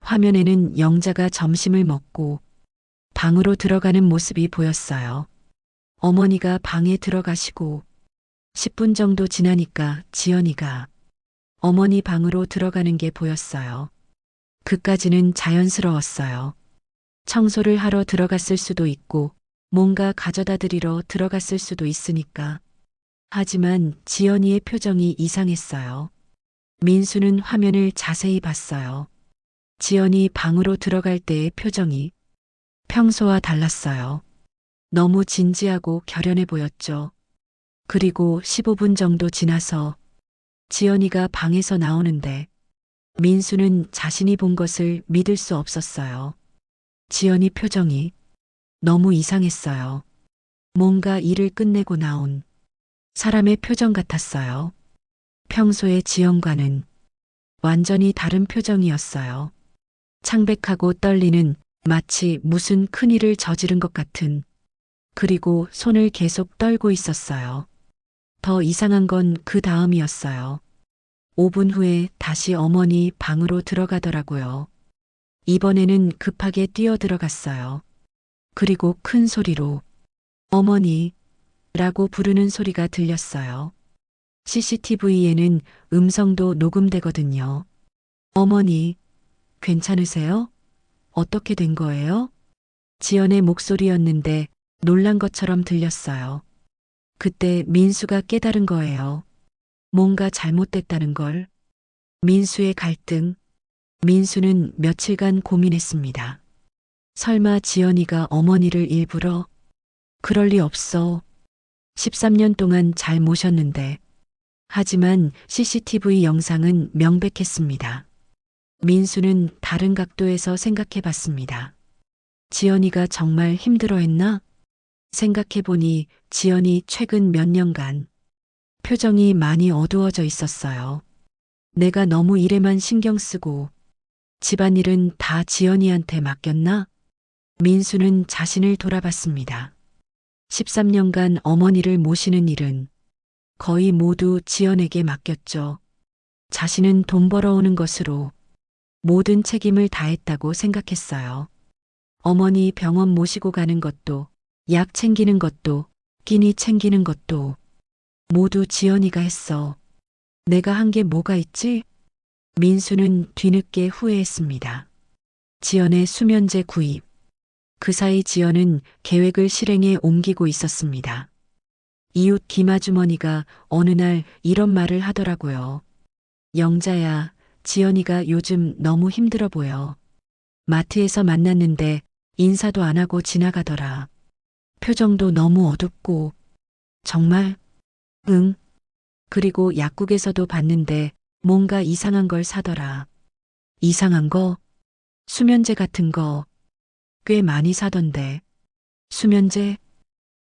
화면에는 영자가 점심을 먹고 방으로 들어가는 모습이 보였어요. 어머니가 방에 들어가시고 10분 정도 지나니까 지연이가 어머니 방으로 들어가는 게 보였어요. 그까지는 자연스러웠어요. 청소를 하러 들어갔을 수도 있고 뭔가 가져다 드리러 들어갔을 수도 있으니까. 하지만 지연이의 표정이 이상했어요. 민수는 화면을 자세히 봤어요. 지연이 방으로 들어갈 때의 표정이 평소와 달랐어요. 너무 진지하고 결연해 보였죠. 그리고 15분 정도 지나서 지연이가 방에서 나오는데 민수는 자신이 본 것을 믿을 수 없었어요. 지연이 표정이 너무 이상했어요. 뭔가 일을 끝내고 나온 사람의 표정 같았어요. 평소의 지연과는 완전히 다른 표정이었어요. 창백하고 떨리는 마치 무슨 큰일을 저지른 것 같은. 그리고 손을 계속 떨고 있었어요. 더 이상한 건 그 다음이었어요. 5분 후에 다시 어머니 방으로 들어가더라고요. 이번에는 급하게 뛰어 들어갔어요. 그리고 큰 소리로 어머니 라고 부르는 소리가 들렸어요. CCTV에는 음성도 녹음되거든요. 어머니, 괜찮으세요? 어떻게 된 거예요? 지연의 목소리였는데 놀란 것처럼 들렸어요. 그때 민수가 깨달은 거예요. 뭔가 잘못됐다는 걸. 민수의 갈등. 민수는 며칠간 고민했습니다. 설마 지연이가 어머니를 일부러? 그럴 리 없어. 13년 동안 잘 모셨는데. 하지만 CCTV 영상은 명백했습니다. 민수는 다른 각도에서 생각해 봤습니다. 지연이가 정말 힘들어했나? 생각해보니 지연이 최근 몇 년간 표정이 많이 어두워져 있었어요. 내가 너무 일에만 신경 쓰고 집안일은 다 지연이한테 맡겼나? 민수는 자신을 돌아봤습니다. 13년간 어머니를 모시는 일은 거의 모두 지연에게 맡겼죠. 자신은 돈 벌어오는 것으로 모든 책임을 다했다고 생각했어요. 어머니 병원 모시고 가는 것도, 약 챙기는 것도, 끼니 챙기는 것도 모두 지연이가 했어. 내가 한 게 뭐가 있지? 민수는 뒤늦게 후회했습니다. 지연의 수면제 구입. 그 사이 지연은 계획을 실행에 옮기고 있었습니다. 이웃 김아주머니가 어느 날 이런 말을 하더라고요. 영자야, 지연이가 요즘 너무 힘들어 보여. 마트에서 만났는데 인사도 안 하고 지나가더라. 표정도 너무 어둡고. 정말? 응. 그리고 약국에서도 봤는데 뭔가 이상한 걸 사더라. 이상한 거? 수면제 같은 거 꽤 많이 사던데. 수면제?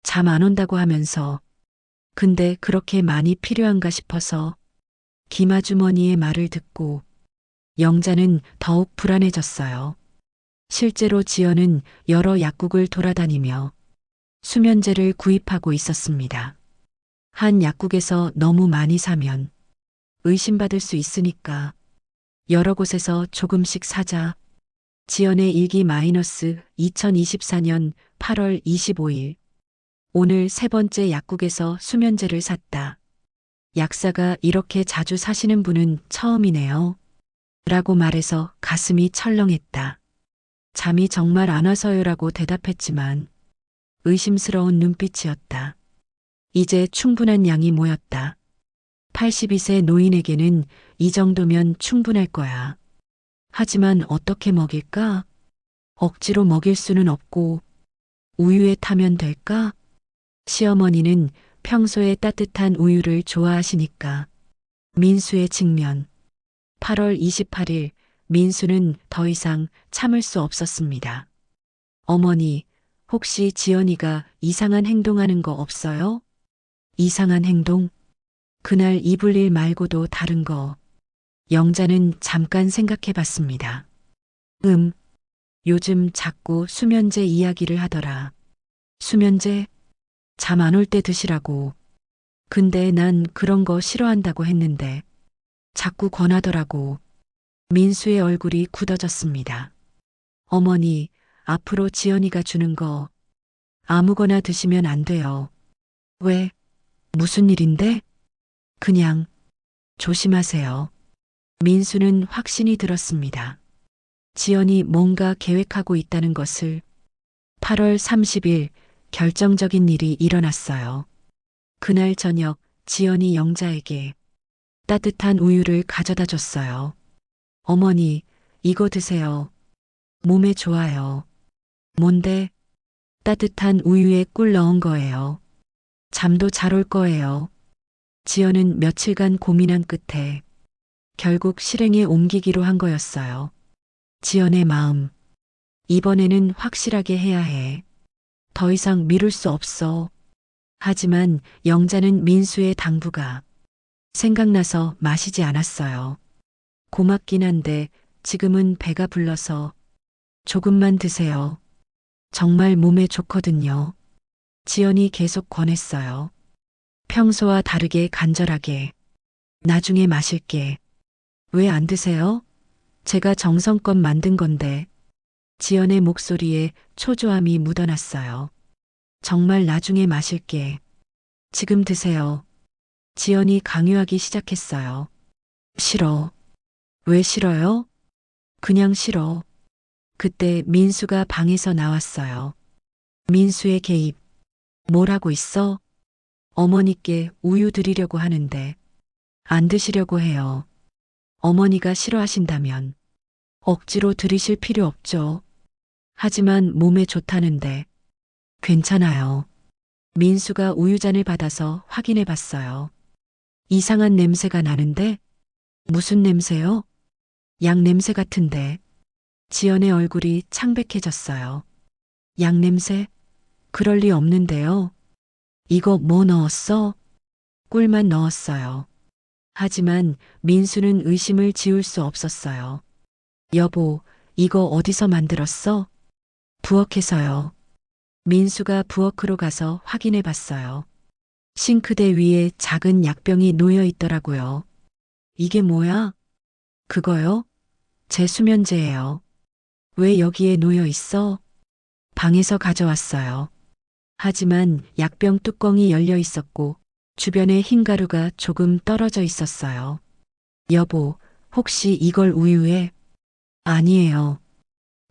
잠 안 온다고 하면서. 근데 그렇게 많이 필요한가 싶어서. 김아주머니의 말을 듣고 영자는 더욱 불안해졌어요. 실제로 지연은 여러 약국을 돌아다니며 수면제를 구입하고 있었습니다. 한 약국에서 너무 많이 사면 의심받을 수 있으니까 여러 곳에서 조금씩 사자. 지연의 일기 마이너스 2024년 8월 25일. 오늘 세 번째 약국에서 수면제를 샀다. 약사가 이렇게 자주 사시는 분은 처음이네요. 라고 말해서 가슴이 철렁했다. 잠이 정말 안 와서요라고 대답했지만 의심스러운 눈빛이었다. 이제 충분한 양이 모였다. 82세 노인에게는 이 정도면 충분할 거야. 하지만 어떻게 먹일까? 억지로 먹일 수는 없고 우유에 타면 될까? 시어머니는 평소에 따뜻한 우유를 좋아하시니까. 민수의 직면. 8월 28일 민수는 더 이상 참을 수 없었습니다. 어머니, 혹시 지연이가 이상한 행동하는 거 없어요? 이상한 행동? 그날 입을 일 말고도 다른 거. 영자는 잠깐 생각해 봤습니다. 요즘 자꾸 수면제 이야기를 하더라. 수면제? 잠 안 올 때 드시라고. 근데 난 그런 거 싫어한다고 했는데 자꾸 권하더라고. 민수의 얼굴이 굳어졌습니다. 어머니, 앞으로 지연이가 주는 거 아무거나 드시면 안 돼요. 왜? 무슨 일인데? 그냥 조심하세요. 민수는 확신이 들었습니다. 지연이 뭔가 계획하고 있다는 것을. 8월 30일 결정적인 일이 일어났어요. 그날 저녁 지연이 영자에게 따뜻한 우유를 가져다 줬어요. 어머니, 이거 드세요. 몸에 좋아요. 뭔데? 따뜻한 우유에 꿀 넣은 거예요. 잠도 잘 올 거예요. 지연은 며칠간 고민한 끝에 결국 실행에 옮기기로 한 거였어요. 지연의 마음. 이번에는 확실하게 해야 해. 더 이상 미룰 수 없어. 하지만 영자는 민수의 당부가 생각나서 마시지 않았어요. 고맙긴 한데 지금은 배가 불러서 조금만 드세요. 정말 몸에 좋거든요. 지연이 계속 권했어요. 평소와 다르게 간절하게. 나중에 마실게. 왜 안 드세요? 제가 정성껏 만든 건데. 지연의 목소리에 초조함이 묻어났어요. 정말 나중에 마실게. 지금 드세요. 지연이 강요하기 시작했어요. 싫어. 왜 싫어요? 그냥 싫어. 그때 민수가 방에서 나왔어요. 민수의 개입. 뭘 하고 있어? 어머니께 우유 드리려고 하는데 안 드시려고 해요. 어머니가 싫어하신다면 억지로 드리실 필요 없죠. 하지만 몸에 좋다는데 괜찮아요. 민수가 우유잔을 받아서 확인해 봤어요. 이상한 냄새가 나는데 무슨 냄새요? 약 냄새 같은데. 지연의 얼굴이 창백해졌어요. 약 냄새? 그럴 리 없는데요. 이거 뭐 넣었어? 꿀만 넣었어요. 하지만 민수는 의심을 지울 수 없었어요. 여보, 이거 어디서 만들었어? 부엌에서요. 민수가 부엌으로 가서 확인해 봤어요. 싱크대 위에 작은 약병이 놓여 있더라고요. 이게 뭐야? 그거요? 제 수면제예요. 왜 여기에 놓여 있어? 방에서 가져왔어요. 하지만 약병 뚜껑이 열려 있었고 주변에 흰 가루가 조금 떨어져 있었어요. 여보, 혹시 이걸 우유에? 아니에요.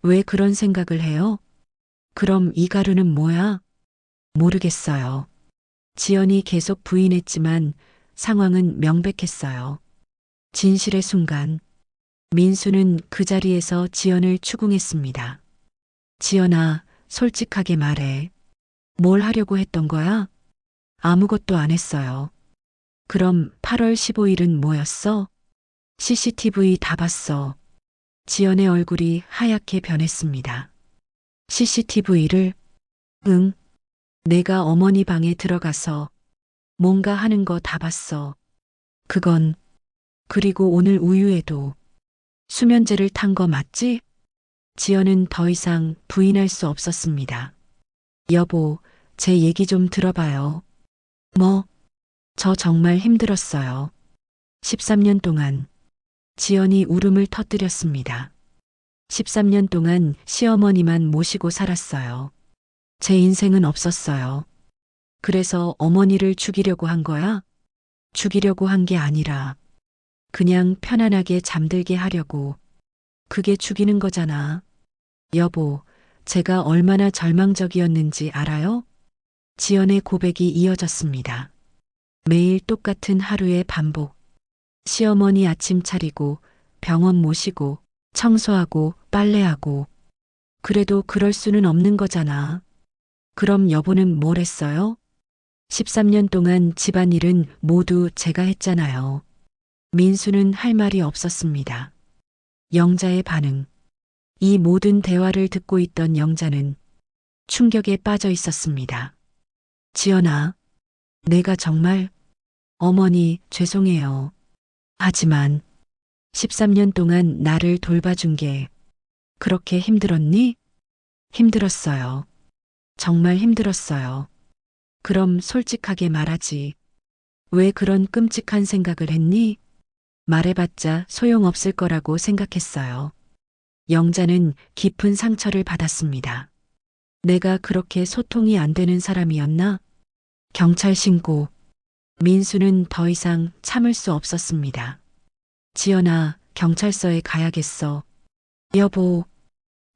왜 그런 생각을 해요? 그럼 이 가루는 뭐야? 모르겠어요. 지연이 계속 부인했지만 상황은 명백했어요. 진실의 순간, 민수는 그 자리에서 지연을 추궁했습니다. 지연아, 솔직하게 말해. 뭘 하려고 했던 거야? 아무것도 안 했어요. 그럼 8월 15일은 뭐였어? CCTV 다 봤어. 지연의 얼굴이 하얗게 변했습니다. CCTV를? 응. 내가 어머니 방에 들어가서 뭔가 하는 거 다 봤어. 그건, 그리고 오늘 우유에도 수면제를 탄 거 맞지? 지연은 더 이상 부인할 수 없었습니다. 여보, 제 얘기 좀 들어봐요. 뭐? 저 정말 힘들었어요. 13년 동안 지연이 울음을 터뜨렸습니다. 13년 동안 시어머니만 모시고 살았어요. 제 인생은 없었어요. 그래서 어머니를 죽이려고 한 거야? 죽이려고 한 게 아니라 그냥 편안하게 잠들게 하려고. 그게 죽이는 거잖아. 여보, 제가 얼마나 절망적이었는지 알아요? 지연의 고백이 이어졌습니다. 매일 똑같은 하루의 반복. 시어머니 아침 차리고 병원 모시고 청소하고 빨래하고. 그래도 그럴 수는 없는 거잖아. 그럼 여보는 뭘 했어요? 13년 동안 집안일은 모두 제가 했잖아요. 민수는 할 말이 없었습니다. 영자의 반응. 이 모든 대화를 듣고 있던 영자는 충격에 빠져 있었습니다. 지연아, 내가 정말 어머니 죄송해요. 하지만 13년 동안 나를 돌봐준 게 그렇게 힘들었니? 힘들었어요. 정말 힘들었어요. 그럼 솔직하게 말하지. 왜 그런 끔찍한 생각을 했니? 말해봤자 소용없을 거라고 생각했어요. 영자는 깊은 상처를 받았습니다. 내가 그렇게 소통이 안 되는 사람이었나? 경찰 신고. 민수는 더 이상 참을 수 없었습니다. 지연아, 경찰서에 가야겠어. 여보,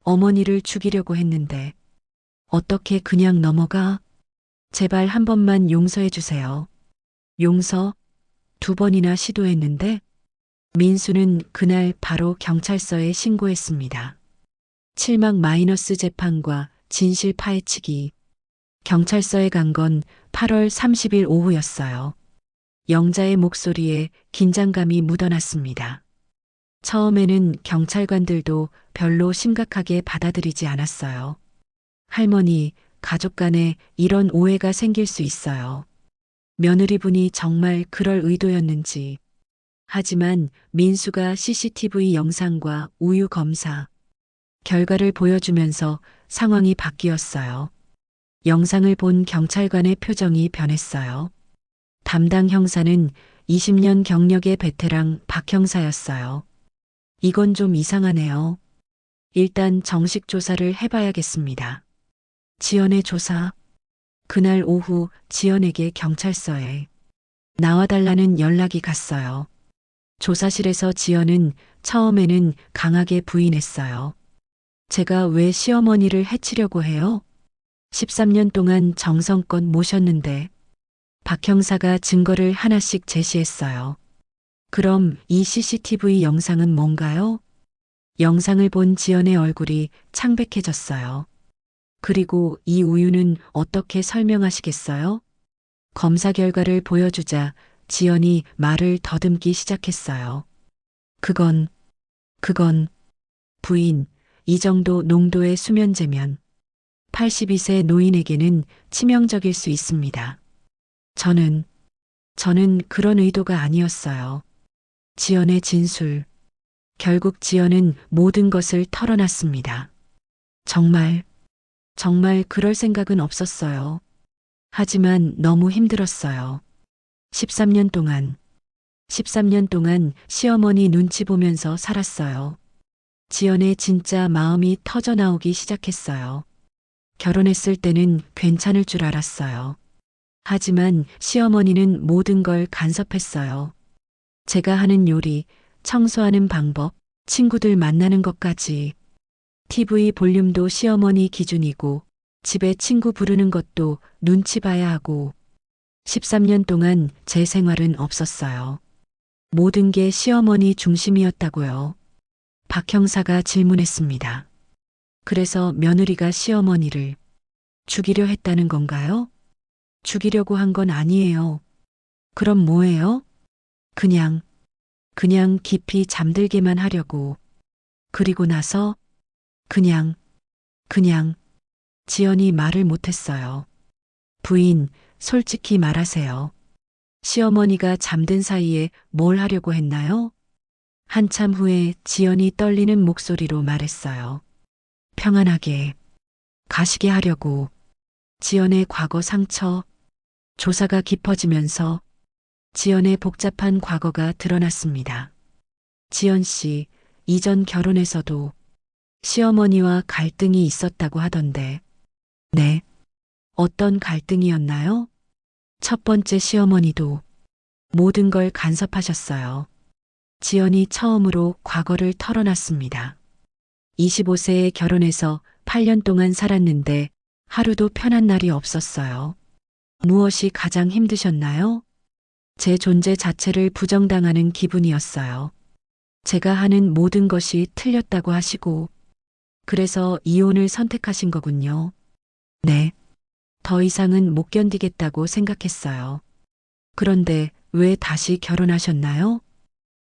어머니를 죽이려고 했는데 어떻게 그냥 넘어가? 제발 한 번만 용서해 주세요. 용서? 2번이나 시도했는데 민수는 그날 바로 경찰서에 신고했습니다. 7막 마이너스 재판과 진실 파헤치기. 경찰서에 간 건 8월 30일 오후였어요. 영자의 목소리에 긴장감이 묻어났습니다. 처음에는 경찰관들도 별로 심각하게 받아들이지 않았어요. 할머니, 가족 간에 이런 오해가 생길 수 있어요. 며느리분이 정말 그럴 의도였는지. 하지만 민수가 CCTV 영상과 우유 검사 결과를 보여주면서 상황이 바뀌었어요. 영상을 본 경찰관의 표정이 변했어요. 담당 형사는 20년 경력의 베테랑 박 형사였어요. 이건 좀 이상하네요. 일단 정식 조사를 해봐야겠습니다. 지연의 조사. 그날 오후 지연에게 경찰서에 나와달라는 연락이 갔어요. 조사실에서 지연은 처음에는 강하게 부인했어요. 제가 왜 시어머니를 해치려고 해요? 13년 동안 정성껏 모셨는데. 박 형사가 증거를 하나씩 제시했어요. 그럼 이 CCTV 영상은 뭔가요? 영상을 본 지연의 얼굴이 창백해졌어요. 그리고 이 우유는 어떻게 설명하시겠어요? 검사 결과를 보여주자 지연이 말을 더듬기 시작했어요. 그건 부인, 이 정도 농도의 수면제면 82세 노인에게는 치명적일 수 있습니다. 저는 그런 의도가 아니었어요. 지연의 진술. 결국 지연은 모든 것을 털어놨습니다. 정말 그럴 생각은 없었어요. 하지만 너무 힘들었어요. 13년 동안 시어머니 눈치 보면서 살았어요. 지연의 진짜 마음이 터져 나오기 시작했어요. 결혼했을 때는 괜찮을 줄 알았어요. 하지만 시어머니는 모든 걸 간섭했어요. 제가 하는 요리, 청소하는 방법, 친구들 만나는 것까지. TV 볼륨도 시어머니 기준이고 집에 친구 부르는 것도 눈치 봐야 하고 13년 동안 제 생활은 없었어요. 모든 게 시어머니 중심이었다고요. 박 형사가 질문했습니다. 그래서 며느리가 시어머니를 죽이려 했다는 건가요? 죽이려고 한 건 아니에요. 그럼 뭐예요? 그냥 깊이 잠들게만 하려고. 그리고 나서 그냥 지연이 말을 못했어요. 부인, 솔직히 말하세요. 시어머니가 잠든 사이에 뭘 하려고 했나요? 한참 후에 지연이 떨리는 목소리로 말했어요. 평안하게 가시게 하려고. 지연의 과거 상처, 조사가 깊어지면서 지연의 복잡한 과거가 드러났습니다. 지연 씨, 이전 결혼에서도 시어머니와 갈등이 있었다고 하던데. 네. 어떤 갈등이었나요? 첫 번째 시어머니도 모든 걸 간섭하셨어요. 지연이 처음으로 과거를 털어놨습니다. 25세에 결혼해서 8년 동안 살았는데 하루도 편한 날이 없었어요. 무엇이 가장 힘드셨나요? 제 존재 자체를 부정당하는 기분이었어요. 제가 하는 모든 것이 틀렸다고 하시고, 그래서 이혼을 선택하신 거군요. 네. 더 이상은 못 견디겠다고 생각했어요. 그런데 왜 다시 결혼하셨나요?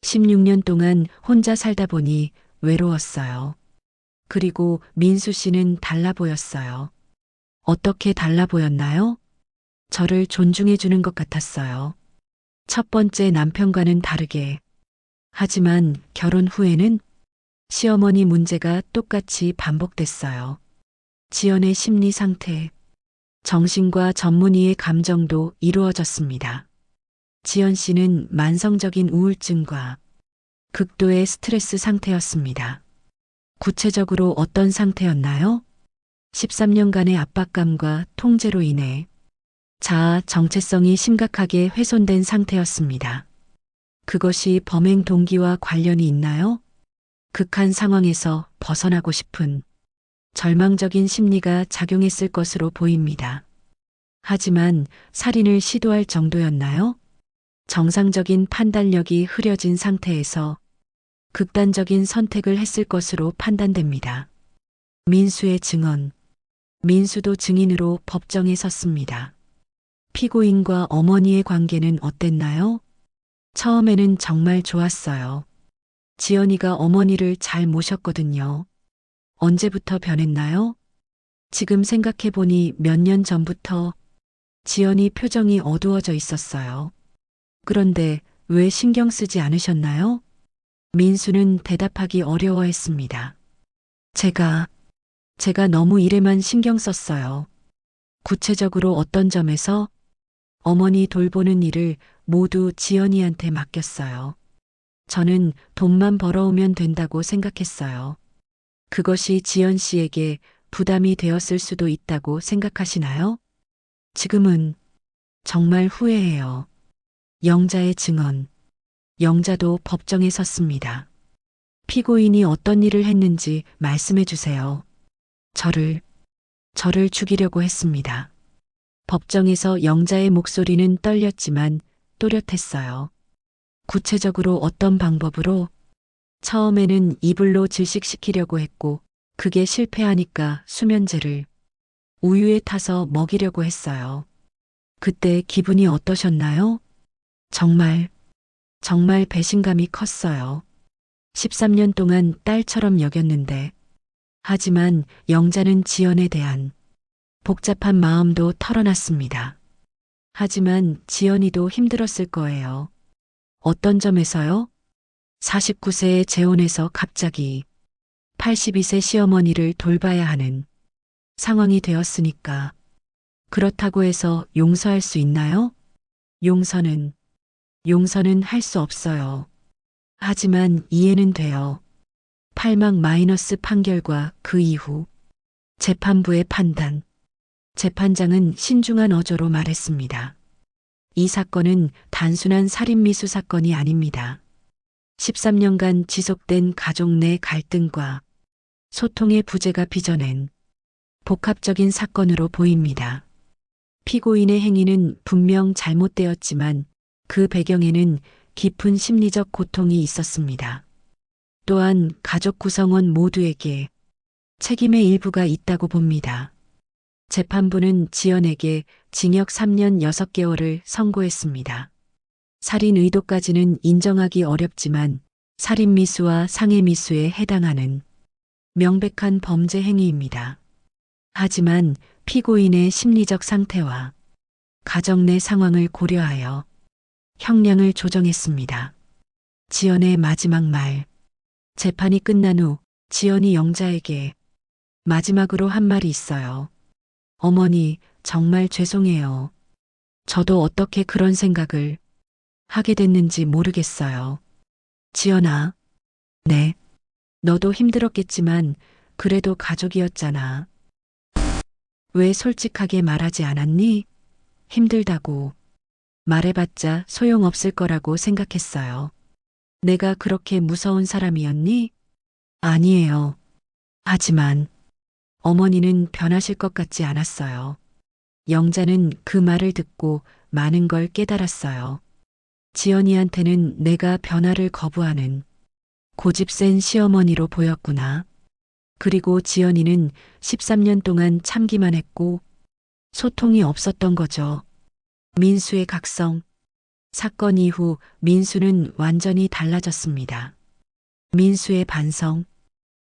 16년 동안 혼자 살다 보니 외로웠어요. 그리고 민수 씨는 달라 보였어요. 어떻게 달라 보였나요? 저를 존중해 주는 것 같았어요. 첫 번째 남편과는 다르게. 하지만 결혼 후에는 시어머니 문제가 똑같이 반복됐어요. 지연의 심리 상태, 정신과 전문의의 감정도 이루어졌습니다. 지연 씨는 만성적인 우울증과 극도의 스트레스 상태였습니다. 구체적으로 어떤 상태였나요? 13년간의 압박감과 통제로 인해 자아 정체성이 심각하게 훼손된 상태였습니다. 그것이 범행 동기와 관련이 있나요? 극한 상황에서 벗어나고 싶은 절망적인 심리가 작용했을 것으로 보입니다. 하지만 살인을 시도할 정도였나요? 정상적인 판단력이 흐려진 상태에서 극단적인 선택을 했을 것으로 판단됩니다. 민수의 증언. 민수도 증인으로 법정에 섰습니다. 피고인과 어머니의 관계는 어땠나요? 처음에는 정말 좋았어요. 지연이가 어머니를 잘 모셨거든요. 언제부터 변했나요? 지금 생각해보니 몇 년 전부터 지연이 표정이 어두워져 있었어요. 그런데 왜 신경 쓰지 않으셨나요? 민수는 대답하기 어려워했습니다. 제가 너무 일에만 신경 썼어요. 구체적으로 어떤 점에서? 어머니 돌보는 일을 모두 지연이한테 맡겼어요. 저는 돈만 벌어오면 된다고 생각했어요. 그것이 지연 씨에게 부담이 되었을 수도 있다고 생각하시나요? 지금은 정말 후회해요. 영자의 증언. 영자도 법정에 섰습니다. 피고인이 어떤 일을 했는지 말씀해 주세요. 저를 죽이려고 했습니다. 법정에서 영자의 목소리는 떨렸지만 또렷했어요. 구체적으로 어떤 방법으로? 처음에는 이불로 질식시키려고 했고 그게 실패하니까 수면제를 우유에 타서 먹이려고 했어요. 그때 기분이 어떠셨나요? 정말 배신감이 컸어요. 13년 동안 딸처럼 여겼는데. 하지만 영자는 지연에 대한 복잡한 마음도 털어놨습니다. 하지만 지연이도 힘들었을 거예요. 어떤 점에서요? 49세에 재혼해서 갑자기 82세 시어머니를 돌봐야 하는 상황이 되었으니까. 그렇다고 해서 용서할 수 있나요? 용서는 할 수 없어요. 하지만 이해는 돼요. 8막 마이너스 판결과 그 이후 재판부의 판단. 재판장은 신중한 어조로 말했습니다. 이 사건은 단순한 살인미수 사건이 아닙니다. 13년간 지속된 가족 내 갈등과 소통의 부재가 빚어낸 복합적인 사건으로 보입니다. 피고인의 행위는 분명 잘못되었지만 그 배경에는 깊은 심리적 고통이 있었습니다. 또한 가족 구성원 모두에게 책임의 일부가 있다고 봅니다. 재판부는 지연에게 징역 3년 6개월을 선고했습니다. 살인 의도까지는 인정하기 어렵지만 살인 미수와 상해 미수에 해당하는 명백한 범죄 행위입니다. 하지만 피고인의 심리적 상태와 가정 내 상황을 고려하여 형량을 조정했습니다. 지연의 마지막 말. 재판이 끝난 후 지연이 영자에게 마지막으로 한 말이 있어요. 어머니, 정말 죄송해요. 저도 어떻게 그런 생각을 하게 됐는지 모르겠어요. 지연아. 네. 너도 힘들었겠지만 그래도 가족이었잖아. 왜 솔직하게 말하지 않았니? 힘들다고 말해봤자 소용없을 거라고 생각했어요. 내가 그렇게 무서운 사람이었니? 아니에요. 하지만 어머니는 변하실 것 같지 않았어요. 영자는 그 말을 듣고 많은 걸 깨달았어요. 지연이한테는 내가 변화를 거부하는 고집센 시어머니로 보였구나. 그리고 지연이는 13년 동안 참기만 했고 소통이 없었던 거죠. 민수의 각성. 사건 이후 민수는 완전히 달라졌습니다. 민수의 반성.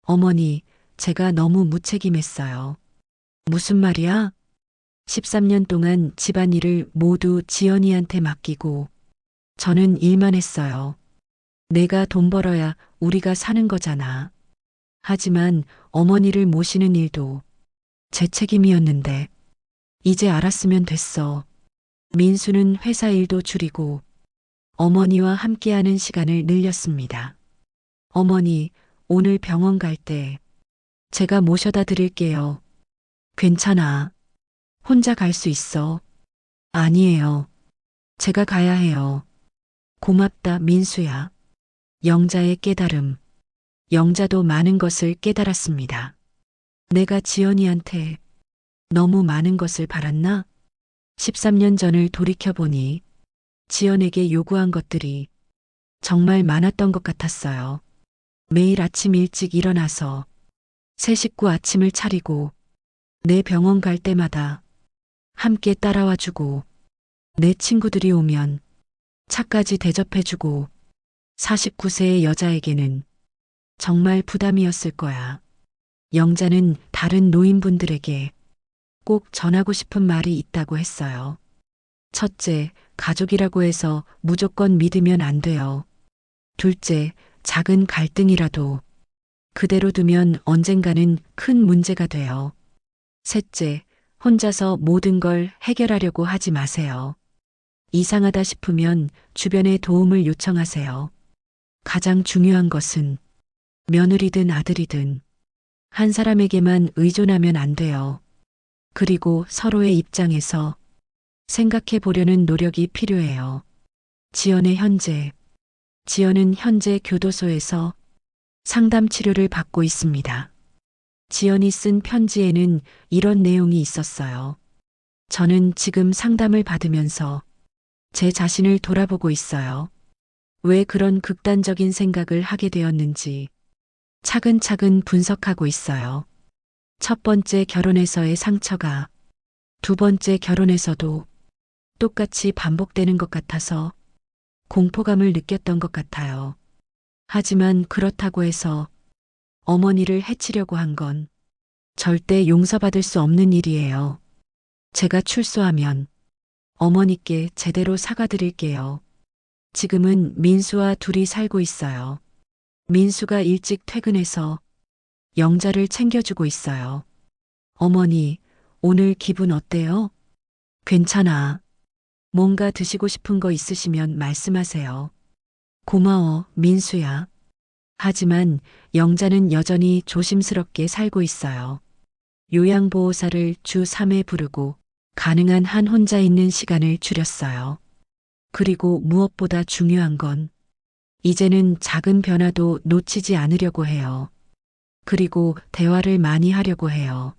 어머니, 제가 너무 무책임했어요. 무슨 말이야? 13년 동안 집안일을 모두 지연이한테 맡기고 저는 일만 했어요. 내가 돈 벌어야 우리가 사는 거잖아. 하지만 어머니를 모시는 일도 제 책임이었는데 이제 알았으면 됐어. 민수는 회사 일도 줄이고 어머니와 함께하는 시간을 늘렸습니다. 어머니, 오늘 병원 갈 때 제가 모셔다 드릴게요. 괜찮아. 혼자 갈 수 있어. 아니에요. 제가 가야 해요. 고맙다, 민수야. 영자의 깨달음. 영자도 많은 것을 깨달았습니다. 내가 지연이한테 너무 많은 것을 바랐나? 13년 전을 돌이켜보니 지연에게 요구한 것들이 정말 많았던 것 같았어요. 매일 아침 일찍 일어나서 새 식구 아침을 차리고 내 병원 갈 때마다 함께 따라와 주고 내 친구들이 오면 차까지 대접해 주고 49세의 여자에게는 정말 부담이었을 거야. 영자는 다른 노인분들에게 꼭 전하고 싶은 말이 있다고 했어요. 첫째, 가족이라고 해서 무조건 믿으면 안 돼요. 둘째, 작은 갈등이라도 그대로 두면 언젠가는 큰 문제가 돼요. 셋째, 혼자서 모든 걸 해결하려고 하지 마세요. 이상하다 싶으면 주변의 도움을 요청하세요. 가장 중요한 것은 며느리든 아들이든 한 사람에게만 의존하면 안 돼요. 그리고 서로의 입장에서 생각해 보려는 노력이 필요해요. 지연은 현재 교도소에서 상담 치료를 받고 있습니다. 지연이 쓴 편지에는 이런 내용이 있었어요. 저는 지금 상담을 받으면서 제 자신을 돌아보고 있어요. 왜 그런 극단적인 생각을 하게 되었는지 차근차근 분석하고 있어요. 첫 번째 결혼에서의 상처가 두 번째 결혼에서도 똑같이 반복되는 것 같아서 공포감을 느꼈던 것 같아요. 하지만 그렇다고 해서 어머니를 해치려고 한 건 절대 용서받을 수 없는 일이에요. 제가 출소하면 어머니께 제대로 사과드릴게요. 지금은 민수와 둘이 살고 있어요. 민수가 일찍 퇴근해서 영자를 챙겨주고 있어요. 어머니, 오늘 기분 어때요? 괜찮아. 뭔가 드시고 싶은 거 있으시면 말씀하세요. 고마워, 민수야. 하지만 영자는 여전히 조심스럽게 살고 있어요. 요양보호사를 주 3회 부르고 가능한 한 혼자 있는 시간을 줄였어요. 그리고 무엇보다 중요한 건 이제는 작은 변화도 놓치지 않으려고 해요. 그리고 대화를 많이 하려고 해요.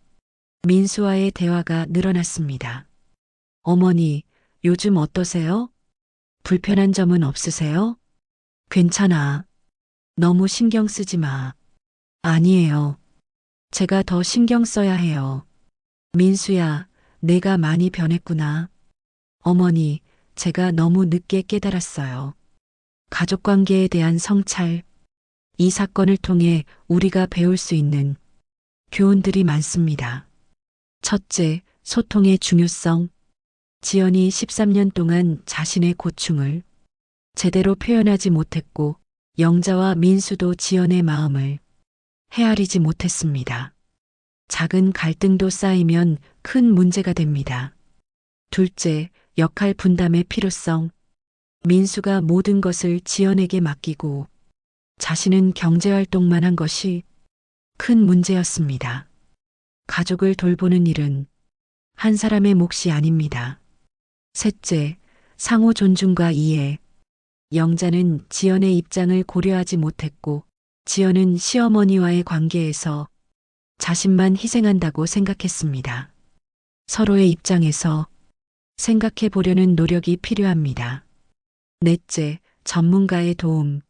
민수와의 대화가 늘어났습니다. 어머니, 요즘 어떠세요? 불편한 점은 없으세요? 괜찮아. 너무 신경 쓰지 마. 아니에요. 제가 더 신경 써야 해요. 민수야, 내가 많이 변했구나. 어머니, 제가 너무 늦게 깨달았어요. 가족 관계에 대한 성찰. 이 사건을 통해 우리가 배울 수 있는 교훈들이 많습니다. 첫째, 소통의 중요성. 지연이 13년 동안 자신의 고충을 제대로 표현하지 못했고 영자와 민수도 지연의 마음을 헤아리지 못했습니다. 작은 갈등도 쌓이면 큰 문제가 됩니다. 둘째, 역할 분담의 필요성. 민수가 모든 것을 지연에게 맡기고 자신은 경제활동만 한 것이 큰 문제였습니다. 가족을 돌보는 일은 한 사람의 몫이 아닙니다. 셋째, 상호 존중과 이해. 영자는 지연의 입장을 고려하지 못했고 지연은 시어머니와의 관계에서 자신만 희생한다고 생각했습니다. 서로의 입장에서 생각해 보려는 노력이 필요합니다. 넷째, 전문가의 도움.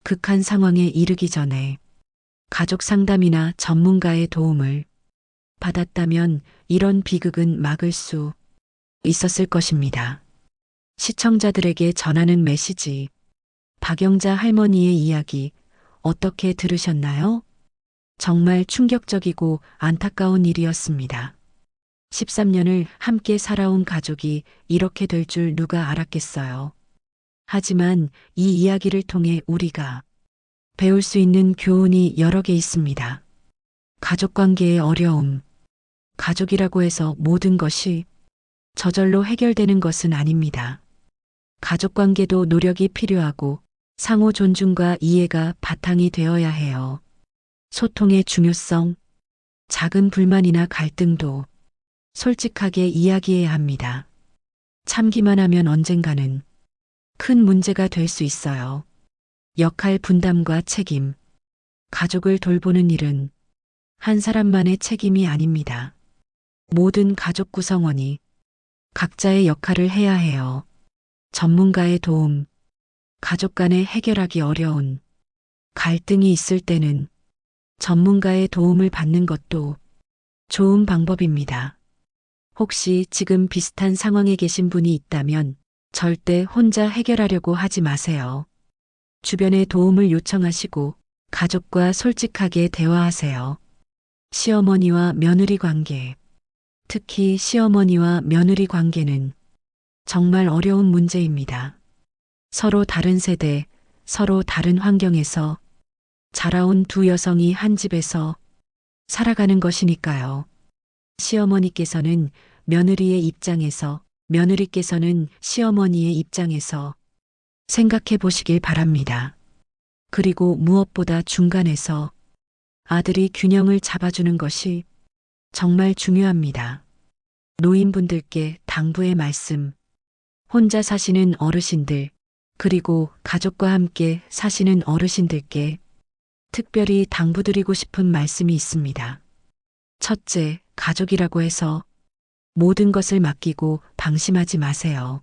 극한 상황에 이르기 전에 가족 상담이나 전문가의 도움을 받았다면 이런 비극은 막을 수 있었을 것입니다. 시청자들에게 전하는 메시지. 박영자 할머니의 이야기 어떻게 들으셨나요? 정말 충격적이고 안타까운 일이었습니다. 13년을 함께 살아온 가족이 이렇게 될 줄 누가 알았겠어요. 하지만 이 이야기를 통해 우리가 배울 수 있는 교훈이 여러 개 있습니다. 가족 관계의 어려움. 가족이라고 해서 모든 것이 저절로 해결되는 것은 아닙니다. 가족 관계도 노력이 필요하고 상호 존중과 이해가 바탕이 되어야 해요. 소통의 중요성. 작은 불만이나 갈등도 솔직하게 이야기해야 합니다. 참기만 하면 언젠가는 큰 문제가 될 수 있어요. 역할 분담과 책임. 가족을 돌보는 일은 한 사람만의 책임이 아닙니다. 모든 가족 구성원이 각자의 역할을 해야 해요. 전문가의 도움. 가족 간에 해결하기 어려운 갈등이 있을 때는 전문가의 도움을 받는 것도 좋은 방법입니다. 혹시 지금 비슷한 상황에 계신 분이 있다면 절대 혼자 해결하려고 하지 마세요. 주변의 도움을 요청하시고 가족과 솔직하게 대화하세요. 시어머니와 며느리 관계. 특히 시어머니와 며느리 관계는 정말 어려운 문제입니다. 서로 다른 세대, 서로 다른 환경에서 자라온 두 여성이 한 집에서 살아가는 것이니까요. 시어머니께서는 며느리의 입장에서, 며느리께서는 시어머니의 입장에서 생각해 보시길 바랍니다. 그리고 무엇보다 중간에서 아들이 균형을 잡아주는 것이 정말 중요합니다. 노인분들께 당부의 말씀. 혼자 사시는 어르신들, 그리고 가족과 함께 사시는 어르신들께 특별히 당부드리고 싶은 말씀이 있습니다. 첫째, 가족이라고 해서 모든 것을 맡기고 방심하지 마세요.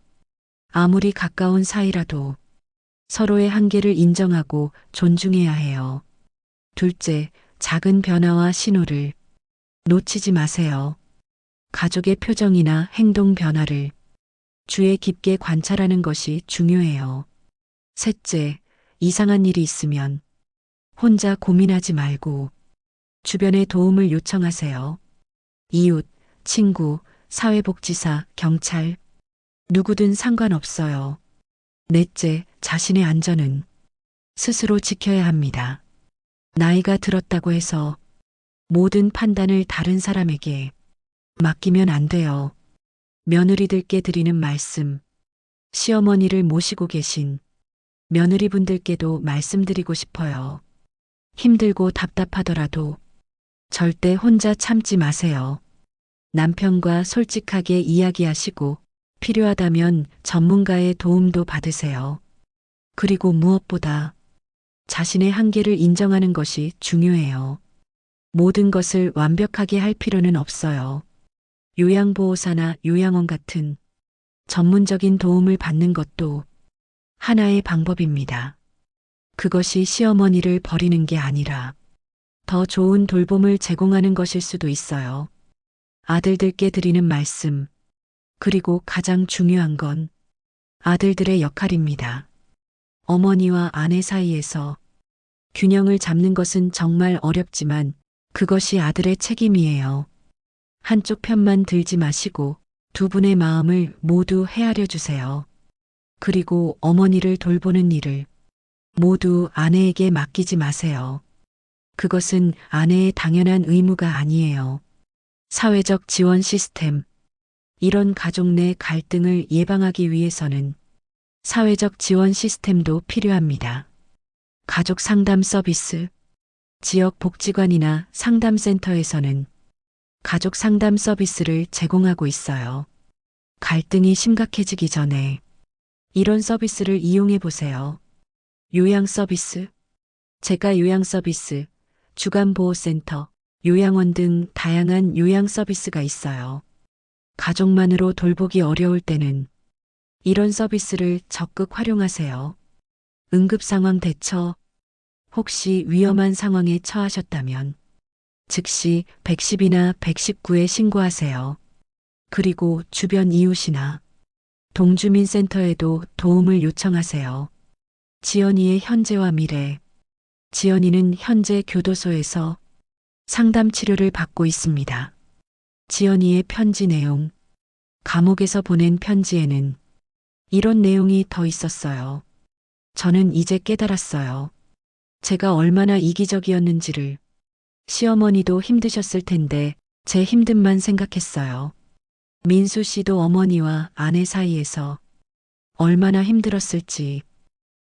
아무리 가까운 사이라도 서로의 한계를 인정하고 존중해야 해요. 둘째, 작은 변화와 신호를 놓치지 마세요. 가족의 표정이나 행동 변화를 주의 깊게 관찰하는 것이 중요해요. 셋째, 이상한 일이 있으면 혼자 고민하지 말고 주변의 도움을 요청하세요. 이웃, 친구, 사회복지사, 경찰, 누구든 상관없어요. 넷째, 자신의 안전은 스스로 지켜야 합니다. 나이가 들었다고 해서 모든 판단을 다른 사람에게 맡기면 안 돼요. 며느리들께 드리는 말씀. 시어머니를 모시고 계신 며느리분들께도 말씀드리고 싶어요. 힘들고 답답하더라도 절대 혼자 참지 마세요. 남편과 솔직하게 이야기하시고 필요하다면 전문가의 도움도 받으세요. 그리고 무엇보다 자신의 한계를 인정하는 것이 중요해요. 모든 것을 완벽하게 할 필요는 없어요. 요양보호사나 요양원 같은 전문적인 도움을 받는 것도 하나의 방법입니다. 그것이 시어머니를 버리는 게 아니라 더 좋은 돌봄을 제공하는 것일 수도 있어요. 아들들께 드리는 말씀, 그리고 가장 중요한 건 아들들의 역할입니다. 어머니와 아내 사이에서 균형을 잡는 것은 정말 어렵지만 그것이 아들의 책임이에요. 한쪽 편만 들지 마시고 두 분의 마음을 모두 헤아려 주세요. 그리고 어머니를 돌보는 일을 모두 아내에게 맡기지 마세요. 그것은 아내의 당연한 의무가 아니에요. 사회적 지원 시스템. 이런 가족 내 갈등을 예방하기 위해서는 사회적 지원 시스템도 필요합니다. 가족 상담 서비스. 지역 복지관이나 상담센터에서는 가족 상담 서비스를 제공하고 있어요. 갈등이 심각해지기 전에 이런 서비스를 이용해 보세요. 요양 서비스. 재가 요양 서비스, 주간보호센터, 요양원 등 다양한 요양 서비스가 있어요. 가족만으로 돌보기 어려울 때는 이런 서비스를 적극 활용하세요. 응급상황 대처. 혹시 위험한 상황에 처하셨다면 즉시 110이나 119에 신고하세요. 그리고 주변 이웃이나 동주민센터에도 도움을 요청하세요. 지연이의 현재와 미래. 지연이는 현재 교도소에서 상담 치료를 받고 있습니다. 지연이의 편지 내용. 감옥에서 보낸 편지에는 이런 내용이 더 있었어요. 저는 이제 깨달았어요. 제가 얼마나 이기적이었는지를. 시어머니도 힘드셨을 텐데 제 힘듦만 생각했어요. 민수 씨도 어머니와 아내 사이에서 얼마나 힘들었을지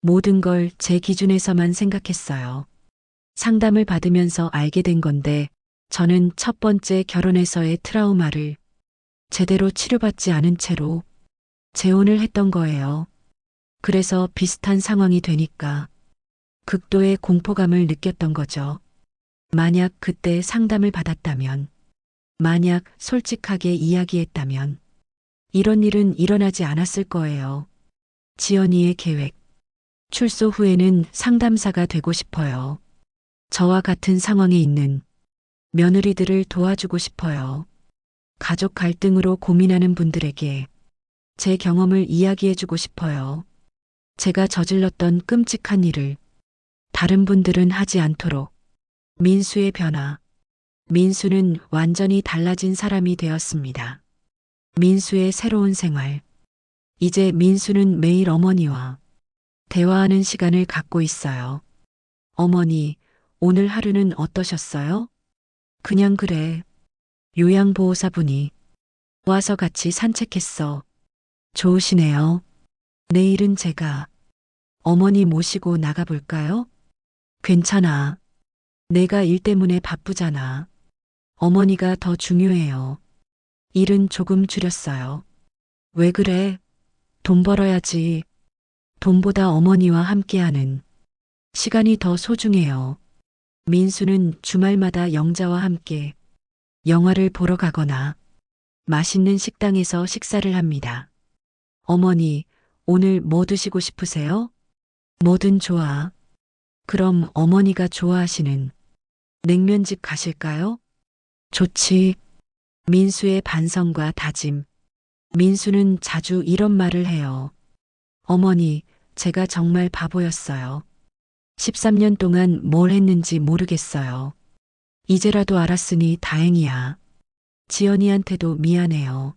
모든 걸 제 기준에서만 생각했어요. 상담을 받으면서 알게 된 건데 저는 첫 번째 결혼에서의 트라우마를 제대로 치료받지 않은 채로 재혼을 했던 거예요. 그래서 비슷한 상황이 되니까 극도의 공포감을 느꼈던 거죠. 만약 그때 상담을 받았다면, 만약 솔직하게 이야기했다면 이런 일은 일어나지 않았을 거예요. 지연이의 계획. 출소 후에는 상담사가 되고 싶어요. 저와 같은 상황에 있는 며느리들을 도와주고 싶어요. 가족 갈등으로 고민하는 분들에게 제 경험을 이야기해주고 싶어요. 제가 저질렀던 끔찍한 일을 다른 분들은 하지 않도록. 민수의 변화. 민수는 완전히 달라진 사람이 되었습니다. 민수의 새로운 생활. 이제 민수는 매일 어머니와 대화하는 시간을 갖고 있어요. 어머니, 오늘 하루는 어떠셨어요? 그냥 그래. 요양보호사분이 와서 같이 산책했어. 좋으시네요. 내일은 제가 어머니 모시고 나가볼까요? 괜찮아. 내가 일 때문에 바쁘잖아. 어머니가 더 중요해요. 일은 조금 줄였어요. 왜 그래? 돈 벌어야지. 돈보다 어머니와 함께하는 시간이 더 소중해요. 민수는 주말마다 영자와 함께 영화를 보러 가거나 맛있는 식당에서 식사를 합니다. 어머니, 오늘 뭐 드시고 싶으세요? 뭐든 좋아. 그럼 어머니가 좋아하시는 냉면집 가실까요? 좋지. 민수의 반성과 다짐. 민수는 자주 이런 말을 해요. 어머니, 제가 정말 바보였어요. 13년 동안 뭘 했는지 모르겠어요. 이제라도 알았으니 다행이야. 지연이한테도 미안해요.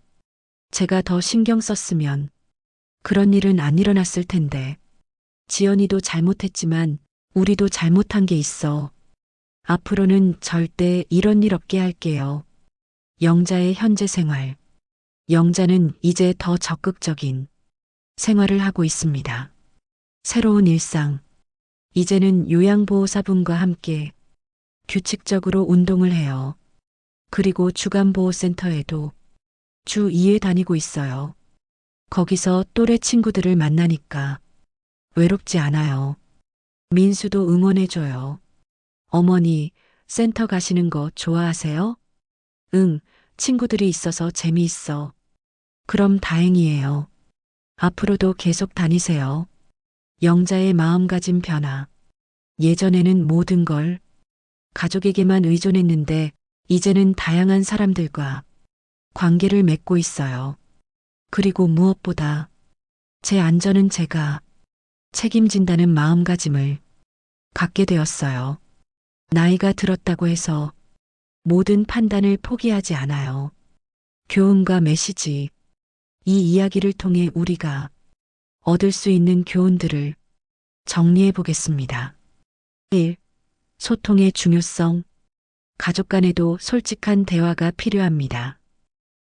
제가 더 신경 썼으면 그런 일은 안 일어났을 텐데. 지연이도 잘못했지만 우리도 잘못한 게 있어. 앞으로는 절대 이런 일 없게 할게요. 영자의 현재 생활. 영자는 이제 더 적극적인 생활을 하고 있습니다. 새로운 일상. 이제는 요양보호사분과 함께 규칙적으로 운동을 해요. 그리고 주간보호센터에도 주 2회 다니고 있어요. 거기서 또래 친구들을 만나니까 외롭지 않아요. 민수도 응원해줘요. 어머니, 센터 가시는 거 좋아하세요? 응, 친구들이 있어서 재미있어. 그럼 다행이에요. 앞으로도 계속 다니세요. 영자의 마음가짐 변화. 예전에는 모든 걸 가족에게만 의존했는데 이제는 다양한 사람들과 관계를 맺고 있어요. 그리고 무엇보다 제 안전은 제가 책임진다는 마음가짐을 갖게 되었어요. 나이가 들었다고 해서 모든 판단을 포기하지 않아요. 교훈과 메시지. 이 이야기를 통해 우리가 얻을 수 있는 교훈들을 정리해 보겠습니다. 1. 소통의 중요성. 가족 간에도 솔직한 대화가 필요합니다.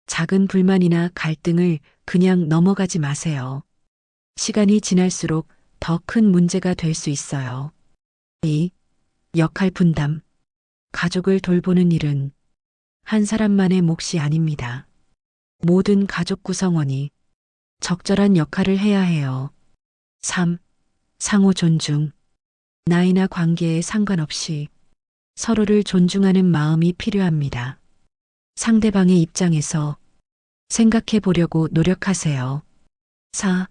작은 불만이나 갈등을 그냥 넘어가지 마세요. 시간이 지날수록 더 큰 문제가 될 수 있어요. 2. 역할 분담. 가족을 돌보는 일은 한 사람만의 몫이 아닙니다. 모든 가족 구성원이 적절한 역할을 해야 해요. 3. 상호 존중. 나이나 관계에 상관없이 서로를 존중하는 마음이 필요합니다. 상대방의 입장에서 생각해 보려고 노력하세요. 4.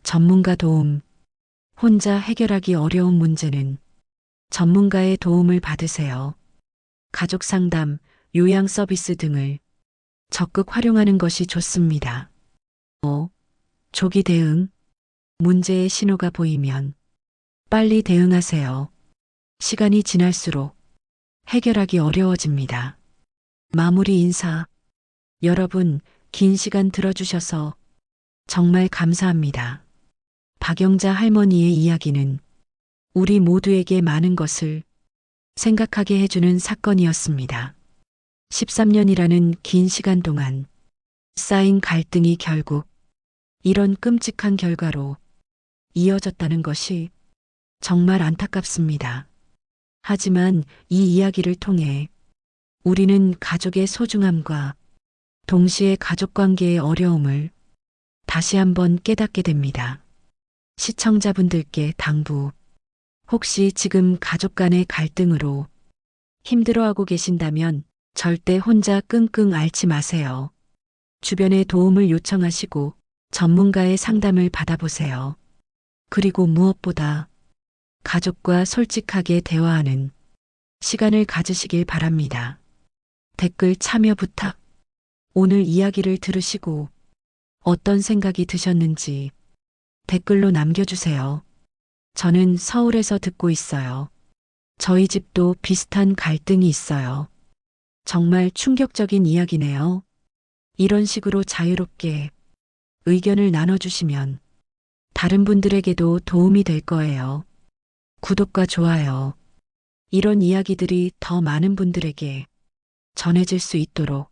전문가 도움. 혼자 해결하기 어려운 문제는 전문가의 도움을 받으세요. 가족 상담, 요양 서비스 등을 적극 활용하는 것이 좋습니다. 5. 조기 대응. 문제의 신호가 보이면 빨리 대응하세요. 시간이 지날수록 해결하기 어려워집니다. 마무리 인사. 여러분, 긴 시간 들어주셔서 정말 감사합니다. 박영자 할머니의 이야기는 우리 모두에게 많은 것을 생각하게 해주는 사건이었습니다. 13년이라는 긴 시간 동안 쌓인 갈등이 결국 이런 끔찍한 결과로 이어졌다는 것이 정말 안타깝습니다. 하지만 이 이야기를 통해 우리는 가족의 소중함과 동시에 가족 관계의 어려움을 다시 한번 깨닫게 됩니다. 시청자분들께 당부. 혹시 지금 가족 간의 갈등으로 힘들어하고 계신다면 절대 혼자 끙끙 앓지 마세요. 주변에 도움을 요청하시고 전문가의 상담을 받아보세요. 그리고 무엇보다 가족과 솔직하게 대화하는 시간을 가지시길 바랍니다. 댓글 참여 부탁. 오늘 이야기를 들으시고 어떤 생각이 드셨는지 댓글로 남겨주세요. 저는 서울에서 듣고 있어요. 저희 집도 비슷한 갈등이 있어요. 정말 충격적인 이야기네요. 이런 식으로 자유롭게 의견을 나눠주시면 다른 분들에게도 도움이 될 거예요. 구독과 좋아요. 이런 이야기들이 더 많은 분들에게 전해질 수 있도록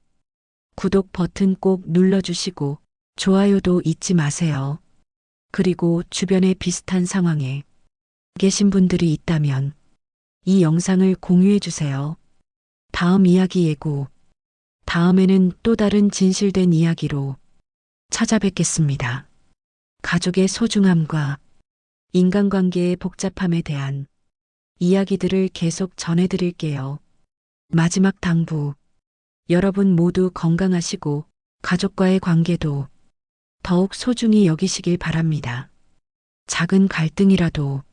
구독 버튼 꼭 눌러주시고 좋아요도 잊지 마세요. 그리고 주변에 비슷한 상황에 계신 분들이 있다면 이 영상을 공유해 주세요. 다음 이야기 예고. 다음에는 또 다른 진실된 이야기로 찾아뵙겠습니다. 가족의 소중함과 인간관계의 복잡함에 대한 이야기들을 계속 전해드릴게요. 마지막 당부. 여러분 모두 건강하시고 가족과의 관계도 더욱 소중히 여기시길 바랍니다. 작은 갈등이라도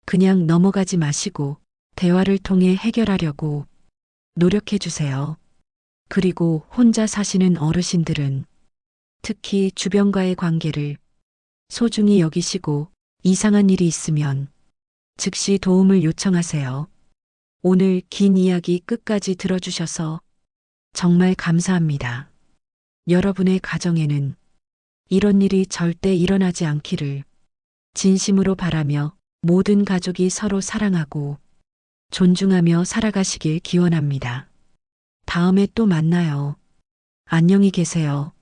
그냥 넘어가지 마시고 대화를 통해 해결하려고 노력해 주세요. 그리고 혼자 사시는 어르신들은 특히 주변과의 관계를 소중히 여기시고 이상한 일이 있으면 즉시 도움을 요청하세요. 오늘 긴 이야기 끝까지 들어주셔서 정말 감사합니다. 여러분의 가정에는 이런 일이 절대 일어나지 않기를 진심으로 바라며 모든 가족이 서로 사랑하고 존중하며 살아가시길 기원합니다. 다음에 또 만나요. 안녕히 계세요.